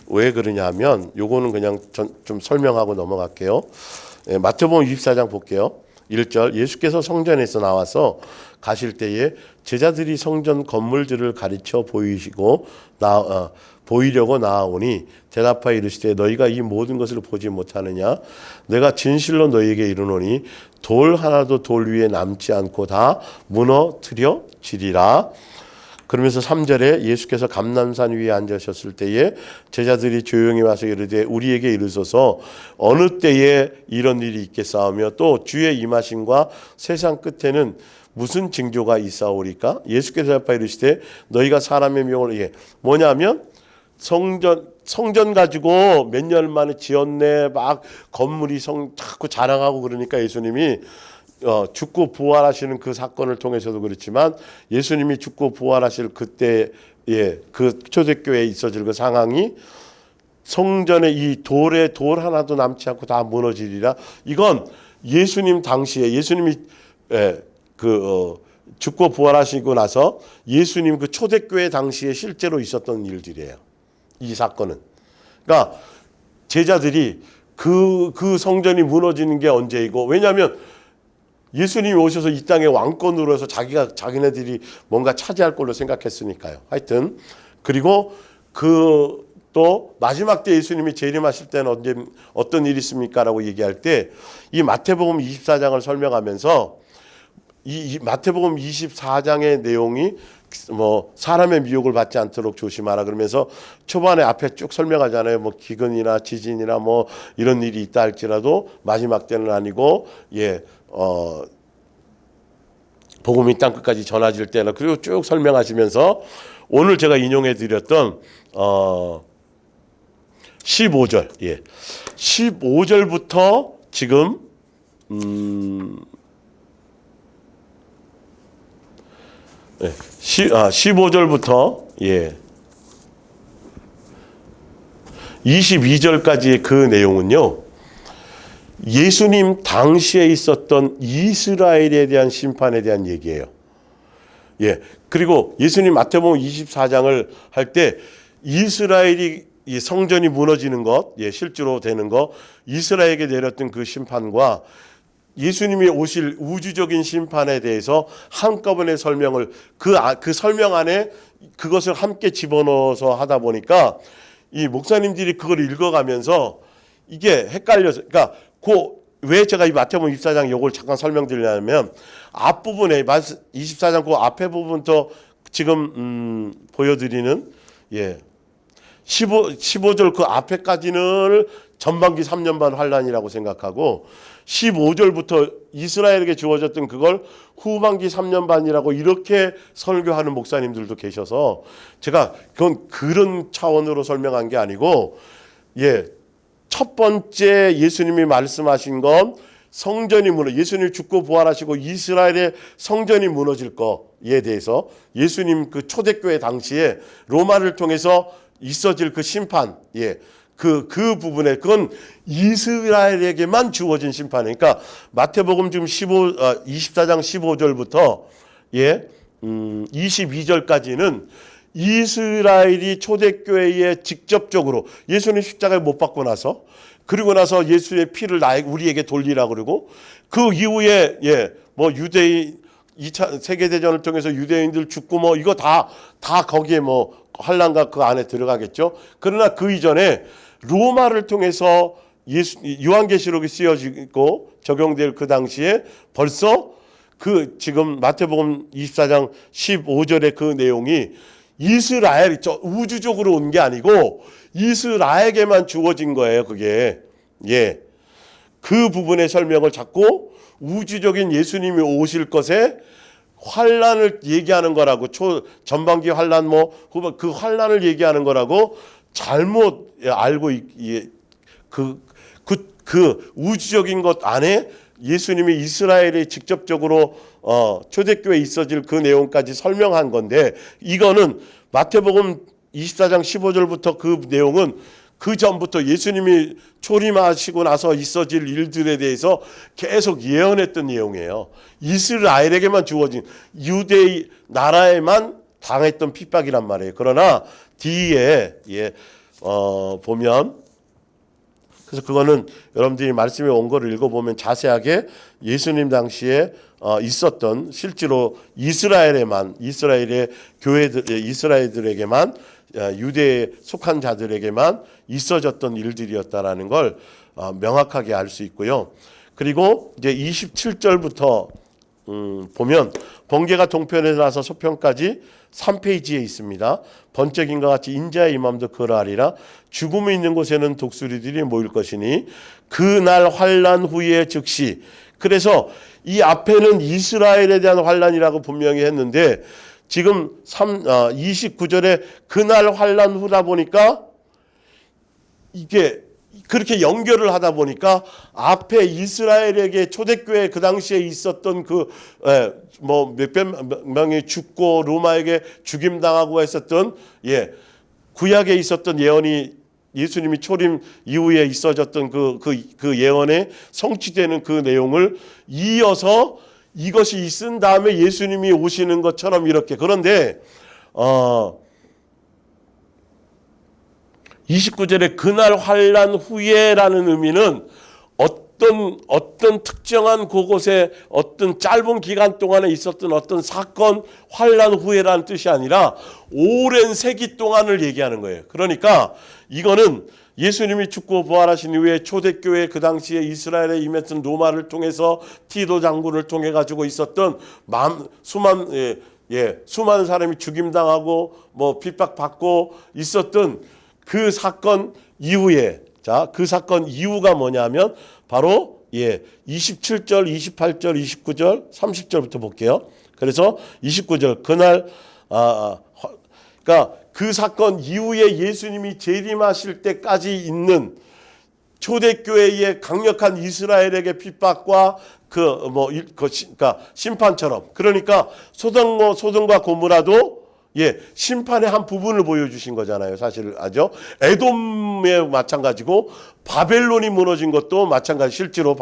왜 그러냐면, 요거는 그냥 좀 설명하고 넘어갈게요. 마태복음 24장 볼게요. 1절, 예수께서 성전에서 나와서 가실 때에 제자들이 성전 건물들을 가르쳐 보이려고 나아오니 대답하여 이르시되 너희가 이 모든 것을 보지 못하느냐? 내가 진실로 너희에게 이르노니 돌 하나도 돌 위에 남지 않고 다 무너뜨려지리라. 그러면서 3절에 예수께서 감람산 위에 앉으셨을 때에 제자들이 조용히 와서 이르되 우리에게 이르소서 어느 때에 이런 일이 있겠사오며 또 주의 임하심과 세상 끝에는 무슨 징조가 있사오리까? 예수께서 대답하여 이르시되 너희가 사람의 명을 뭐냐면 성전 가지고 몇 년 만에 지었네, 막 건물이 자꾸 자랑하고 그러니까 예수님이 죽고 부활하시는 그 사건을 통해서도 그렇지만 예수님이 죽고 부활하실 그때 그 초대교회에 있어질 그 상황이 성전의 이 돌 하나도 남지 않고 다 무너지리라. 이건 예수님 당시에 예수님이 죽고 부활하시고 나서 예수님 그 초대교회 당시에 실제로 있었던 일들이에요. 이 사건은. 그러니까 제자들이 그 성전이 무너지는 게 언제이고, 왜냐하면 예수님이 오셔서 이 땅에 왕권으로 해서 자기네들이 뭔가 차지할 걸로 생각했으니까요. 하여튼 그리고 또 마지막 때 예수님이 재림하실 때는 어떤 일이 있습니까라고 얘기할 때 이 마태복음 24장을 설명하면서 이 마태복음 24장의 내용이 사람의 미혹을 받지 않도록 조심하라 그러면서 초반에 앞에 쭉 설명하잖아요. 기근이나 지진이나 이런 일이 있다 할지라도 마지막 때는 아니고 복음이 땅 끝까지 전해질 때나, 그리고 쭉 설명하시면서 오늘 제가 인용해 드렸던 15절 15절부터 지금 15절부터 22절까지의 그 내용은요, 예수님 당시에 있었던 이스라엘에 대한 심판에 대한 얘기예요. 그리고 예수님 마태복음 24장을 할 때 이스라엘이 성전이 무너지는 것, 실제로 되는 것, 이스라엘에게 내렸던 그 심판과 예수님이 오실 우주적인 심판에 대해서 한꺼번에 설명을 그 설명 안에 그것을 함께 집어넣어서 하다 보니까 이 목사님들이 그걸 읽어가면서 이게 헷갈려서, 그러니까 왜 제가 이 마태복음 24장 요걸 잠깐 설명드리냐면 앞부분에 24장 그 앞에 부분부터 지금 보여드리는 15절 그 앞에까지는 전반기 3년 반 환란이라고 생각하고 15절부터 이스라엘에게 주어졌던 그걸 후반기 3년 반이라고 이렇게 설교하는 목사님들도 계셔서 제가 그건 그런 차원으로 설명한 게 아니고 첫 번째 예수님이 말씀하신 건 예수님이 죽고 부활하시고 이스라엘의 성전이 무너질 거에 대해서 예수님 그 초대교회 당시에 로마를 통해서 있어질 그 심판, 그 부분에 그건 이스라엘에게만 주어진 심판이에요. 그러니까 마태복음 지금 24장 15절부터 22절까지는 이스라엘이 초대교회에 직접적으로 예수님 십자가에 못 박고 나서, 그리고 나서 예수의 피를 우리에게 돌리라 그러고, 그 이후에 유대인 2차 세계대전을 통해서 유대인들 죽고 이거 다 거기에 환란과 그 안에 들어가겠죠. 그러나 그 이전에 로마를 통해서 요한계시록이 쓰여지고 적용될 그 당시에 벌써 그 지금 마태복음 24장 15절의 그 내용이 이스라엘, 우주적으로 온 게 아니고 이스라엘에게만 주어진 거예요. 그게 그 부분의 설명을 자꾸 우주적인 예수님이 오실 것에 환란을 얘기하는 거라고, 전반기 환란 그 환란을 얘기하는 거라고 잘못 알고 그 우주적인 것 안에 예수님이 이스라엘에 직접적으로 초대교회에 있어질 그 내용까지 설명한 건데, 이거는 마태복음 24장 15절부터 그 내용은 그 전부터 예수님이 초림하시고 나서 있어질 일들에 대해서 계속 예언했던 내용이에요. 이스라엘에게만 주어진, 유대 나라에만 당했던 핍박이란 말이에요. 그러나 뒤에 보면, 그래서 그거는 여러분들이 말씀에 온 거를 읽어보면 자세하게 예수님 당시에 있었던, 실제로 이스라엘의 교회들, 이스라엘들에게만, 유대에 속한 자들에게만 있어졌던 일들이었다라는 걸 명확하게 알 수 있고요. 그리고 이제 27절부터 보면 번개가 동편에 나서 서편까지 3페이지에 있습니다. 번쩍인과 같이 인자의 임함도 그러하리라. 죽음이 있는 곳에는 독수리들이 모일 것이니 그날 환난 후에 즉시. 그래서 이 앞에는 이스라엘에 대한 환난이라고 분명히 했는데, 지금 29절에 그날 환난 후다 보니까 이게 그렇게 연결을 하다 보니까 앞에 이스라엘에게 초대교회 그 당시에 있었던 몇백 명이 죽고 로마에게 죽임당하고 했었던 구약에 있었던 예언이, 예수님이 초림 이후에 있어졌던 그 예언에 성취되는 그 내용을 이어서 이것이 있은 다음에 예수님이 오시는 것처럼 이렇게. 그런데 29절에 그날 환난 후에라는 의미는 어떤 특정한 그곳에 어떤 짧은 기간 동안에 있었던 어떤 사건, 환난 후에라는 뜻이 아니라 오랜 세기 동안을 얘기하는 거예요. 그러니까 이거는 예수님이 죽고 부활하신 이후에 초대교회 그 당시에 이스라엘에 임했던 로마를 통해서 티도 장군을 통해 가지고 있었던 수많은 사람이 죽임당하고 핍박받고 있었던 그 사건 이후에, 그 사건 이후가 뭐냐면 바로 27절, 28절, 29절, 30절부터 볼게요. 그래서 29절 그날 그러니까 그 사건 이후에 예수님이 재림하실 때까지 있는 초대교회의 강력한 이스라엘에게 핍박과 그러니까 심판처럼, 그러니까 소돔과 고모라도 심판의 한 부분을 보여주신 거잖아요. 사실 아죠. 에돔에 마찬가지고 바벨론이 무너진 것도 마찬가지. 실제로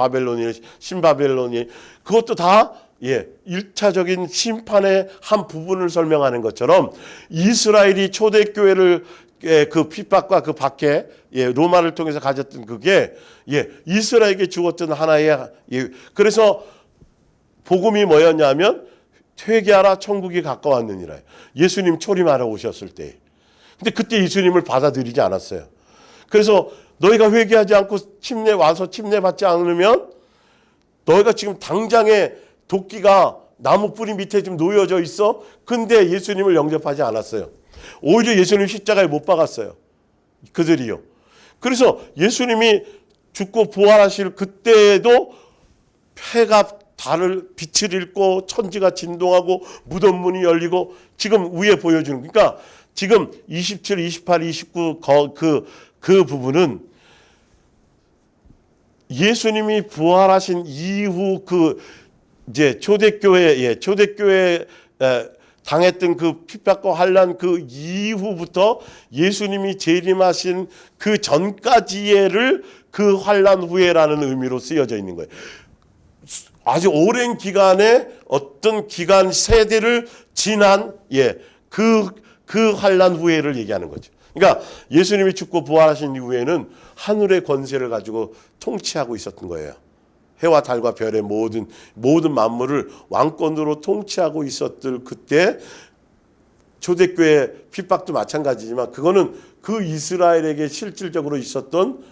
신바벨론이 그것도 다 1차적인 심판의 한 부분을 설명하는 것처럼 이스라엘이 초대교회를 그 핍박과 그 박해, 로마를 통해서 가졌던 그게 이스라엘에게 주었던 하나의 그래서 복음이 뭐였냐면 회개하라 천국이 가까웠느니라. 예수님 초림하러 오셨을 때. 근데 그때 예수님을 받아들이지 않았어요. 그래서 너희가 회개하지 않고 침례 받지 않으면 너희가 지금 당장에 도끼가 나무 뿌리 밑에 지금 놓여져 있어. 근데 예수님을 영접하지 않았어요. 오히려 예수님 십자가에 못 박았어요. 그들이요. 그래서 예수님이 죽고 부활하실 그때에도 해가 달을 빛을 잃고 천지가 진동하고 무덤 문이 열리고 지금 위에 보여주는, 그러니까 지금 27, 28, 29 그 부분은 예수님이 부활하신 이후 이제 초대교회 당했던 그 핍박과 환난 그 이후부터 예수님이 재림하신 그 전까지를 그 환난 후에라는 의미로 쓰여져 있는 거예요. 아주 오랜 기간의 어떤 기간 세대를 지난 그 환난 후에를 얘기하는 거죠. 그러니까 예수님이 죽고 부활하신 이후에는 하늘의 권세를 가지고 통치하고 있었던 거예요. 해와 달과 별의 모든 만물을 왕권으로 통치하고 있었을 그때 초대교회 핍박도 마찬가지지만 그거는 그 이스라엘에게 실질적으로 있었던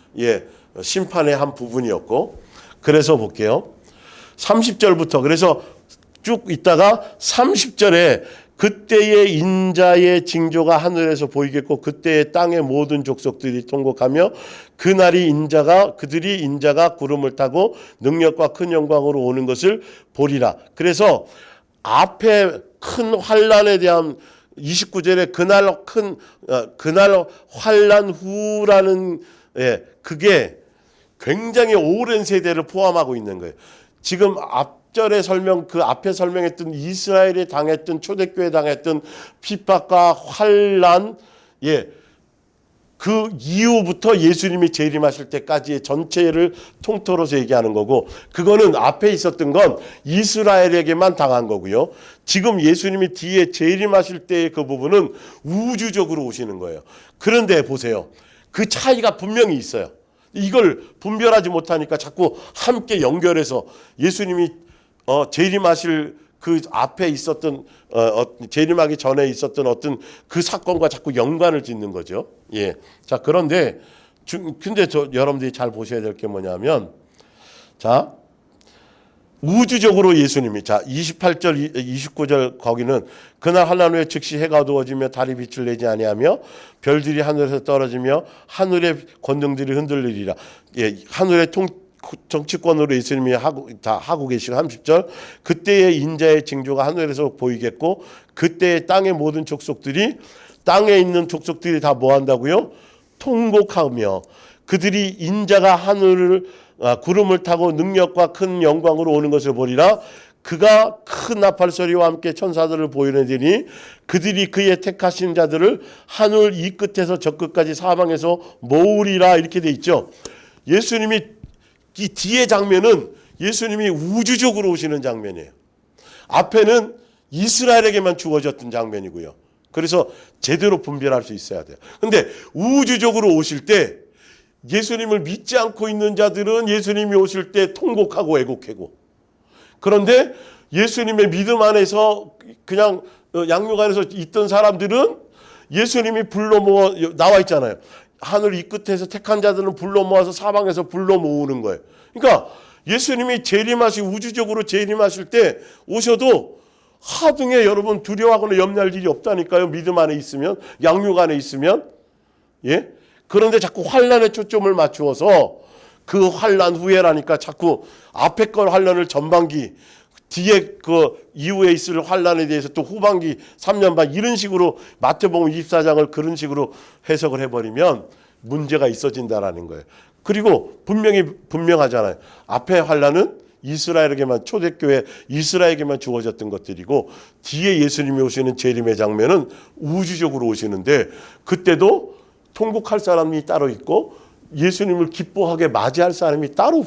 심판의 한 부분이었고, 그래서 볼게요. 30절부터 그래서 쭉 있다가 30절에 그때의 인자의 징조가 하늘에서 보이겠고 그때의 땅의 모든 족속들이 통곡하며 그들이 인자가 구름을 타고 능력과 큰 영광으로 오는 것을 보리라. 그래서 앞에 큰 환난에 대한 29절에 그날 환난 후라는 그게 굉장히 오랜 세대를 포함하고 있는 거예요. 지금 앞절에 그 앞에 설명했던 이스라엘이 당했던 초대교회 당했던 핍박과 환난, 그 이후부터 예수님이 재림하실 때까지의 전체를 통틀어서 얘기하는 거고, 그거는 앞에 있었던 건 이스라엘에게만 당한 거고요. 지금 예수님이 뒤에 재림하실 때의 그 부분은 우주적으로 오시는 거예요. 그런데 보세요. 그 차이가 분명히 있어요. 이걸 분별하지 못하니까 자꾸 함께 연결해서 예수님이 재림하실 그 앞에 있었던 재림하기 전에 있었던 어떤 그 사건과 자꾸 연관을 짓는 거죠. 예. 자, 그런데 근데 여러분들이 잘 보셔야 될 게 뭐냐면, 자, 우주적으로 예수님이, 자, 28절 29절 거기는 그날 환난 후에 즉시 해가 어두워지며 달이 빛을 내지 아니하며 별들이 하늘에서 떨어지며 하늘의 권능들이 흔들리리라. 예, 하늘의 정치권으로 예수님이 다 하고 계시고, 30절 그때의 인자의 징조가 하늘에서 보이겠고 그때의 땅의 모든 족속들이, 땅에 있는 족속들이 다 뭐 한다고요? 통곡하며 그들이 인자가 구름을 타고 능력과 큰 영광으로 오는 것을 보리라. 그가 큰 나팔 소리와 함께 천사들을 보이느니 그들이 그의 택하신 자들을 하늘 이 끝에서 저 끝까지 사방에서 모으리라. 이렇게 돼 있죠. 예수님이 이 뒤에 장면은 예수님이 우주적으로 오시는 장면이에요. 앞에는 이스라엘에게만 주어졌던 장면이고요. 그래서 제대로 분별할 수 있어야 돼요. 근데 우주적으로 오실 때 예수님을 믿지 않고 있는 자들은 예수님이 오실 때 통곡하고 애곡하고, 그런데 예수님의 믿음 안에서 그냥 양육 안에서 있던 사람들은 예수님이 불러 모아, 나와 있잖아요. 하늘 이 끝에서 택한 자들은 불러 모아서 사방에서 불러 모으는 거예요. 그러니까 예수님이 우주적으로 재림하실 때 오셔도 하등에 여러분 두려워하거나 염려할 일이 없다니까요. 믿음 안에 있으면, 양육 안에 있으면. 예? 그런데 자꾸 환난에 초점을 맞추어서 그 환난 후에라니까 자꾸 앞에 걸 환난을 전반기, 뒤에 그 이후에 있을 환난에 대해서 또 후반기 3년 반 이런 식으로 마태복음 24장을 그런 식으로 해석을 해버리면 문제가 있어진다라는 거예요. 그리고 분명하잖아요. 앞에 환난은 이스라엘에게만, 초대교회 이스라엘에게만 주어졌던 것들이고, 뒤에 예수님이 오시는 재림의 장면은 우주적으로 오시는데, 그때도 통곡할 사람이 따로 있고 예수님을 기뻐하게 맞이할 사람이 따로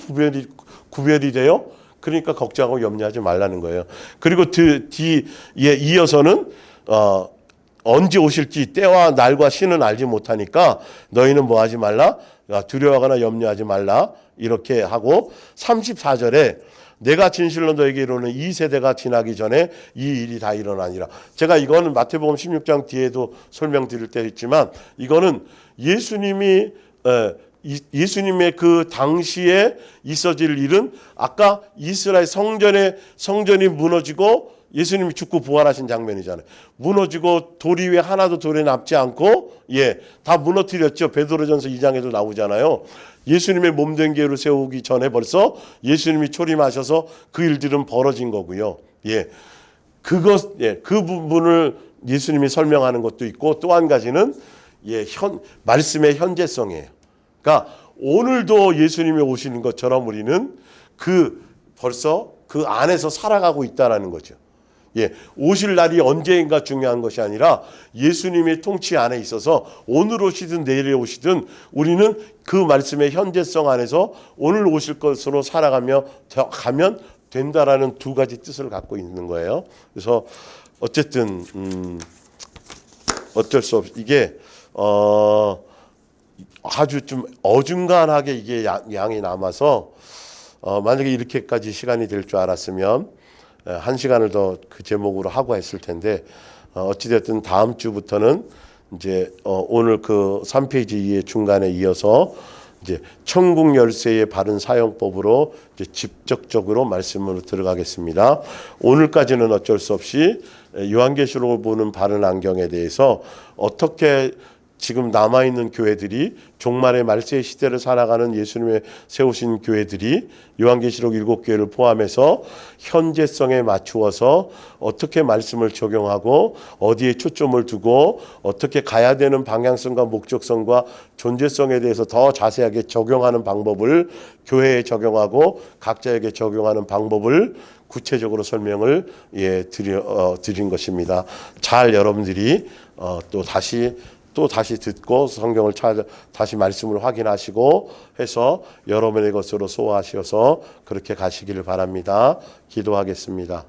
구별이 돼요. 그러니까 걱정하고 염려하지 말라는 거예요. 그리고 뒤에 이어서는 언제 오실지 때와 날과 시는 알지 못하니까 너희는 뭐 하지 말라? 두려워하거나 염려하지 말라. 이렇게 하고 34절에 내가 진실로 너에게 이르노니 이 세대가 지나기 전에 이 일이 다 일어나니라. 제가 이거는 마태복음 16장 뒤에도 설명드릴 때 있지만, 이거는 예수님의 그 당시에 있어질 일은 아까 이스라엘 성전이 무너지고 예수님이 죽고 부활하신 장면이잖아요. 무너지고 돌이 왜 하나도 돌에 남지 않고 다 무너뜨렸죠. 베드로전서 2장에도 나오잖아요. 예수님의 몸된 교회를 세우기 전에 벌써 예수님이 초림하셔서 그 일들은 벌어진 거고요. 그 부분을 예수님이 설명하는 것도 있고, 또 한 가지는 말씀의 현재성이에요. 그러니까 오늘도 예수님이 오시는 것처럼 우리는 벌써 그 안에서 살아가고 있다라는 거죠. 오실 날이 언제인가 중요한 것이 아니라 예수님의 통치 안에 있어서 오늘 오시든 내일 오시든 우리는 그 말씀의 현재성 안에서 오늘 오실 것으로 살아가며 가면 된다라는 두 가지 뜻을 갖고 있는 거예요. 그래서 어쨌든 어쩔 수 없이 이게 아주 좀 어중간하게 이게 양이 남아서 만약에 이렇게까지 시간이 될 줄 알았으면 1시간을 더 그 제목으로 하고 했을 텐데, 어찌됐든 다음 주부터는 이제 오늘 그 3페이지 중간에 이어서 이제 천국 열쇠의 바른 사용법으로 이제 직접적으로 말씀으로 들어가겠습니다. 오늘까지는 어쩔 수 없이 요한계시록을 보는 바른 안경에 대해서 어떻게 지금 남아있는 교회들이 종말의 말세의 시대를 살아가는 예수님의 세우신 교회들이 요한계시록 7교회를 포함해서 현재성에 맞추어서 어떻게 말씀을 적용하고 어디에 초점을 두고 어떻게 가야 되는 방향성과 목적성과 존재성에 대해서 더 자세하게 적용하는 방법을 교회에 적용하고 각자에게 적용하는 방법을 구체적으로 설명을 드린 것입니다. 잘 여러분들이 또 다시 듣고 성경을 다시 말씀을 확인하시고 해서 여러분의 것으로 소화하셔서 그렇게 가시기를 바랍니다. 기도하겠습니다.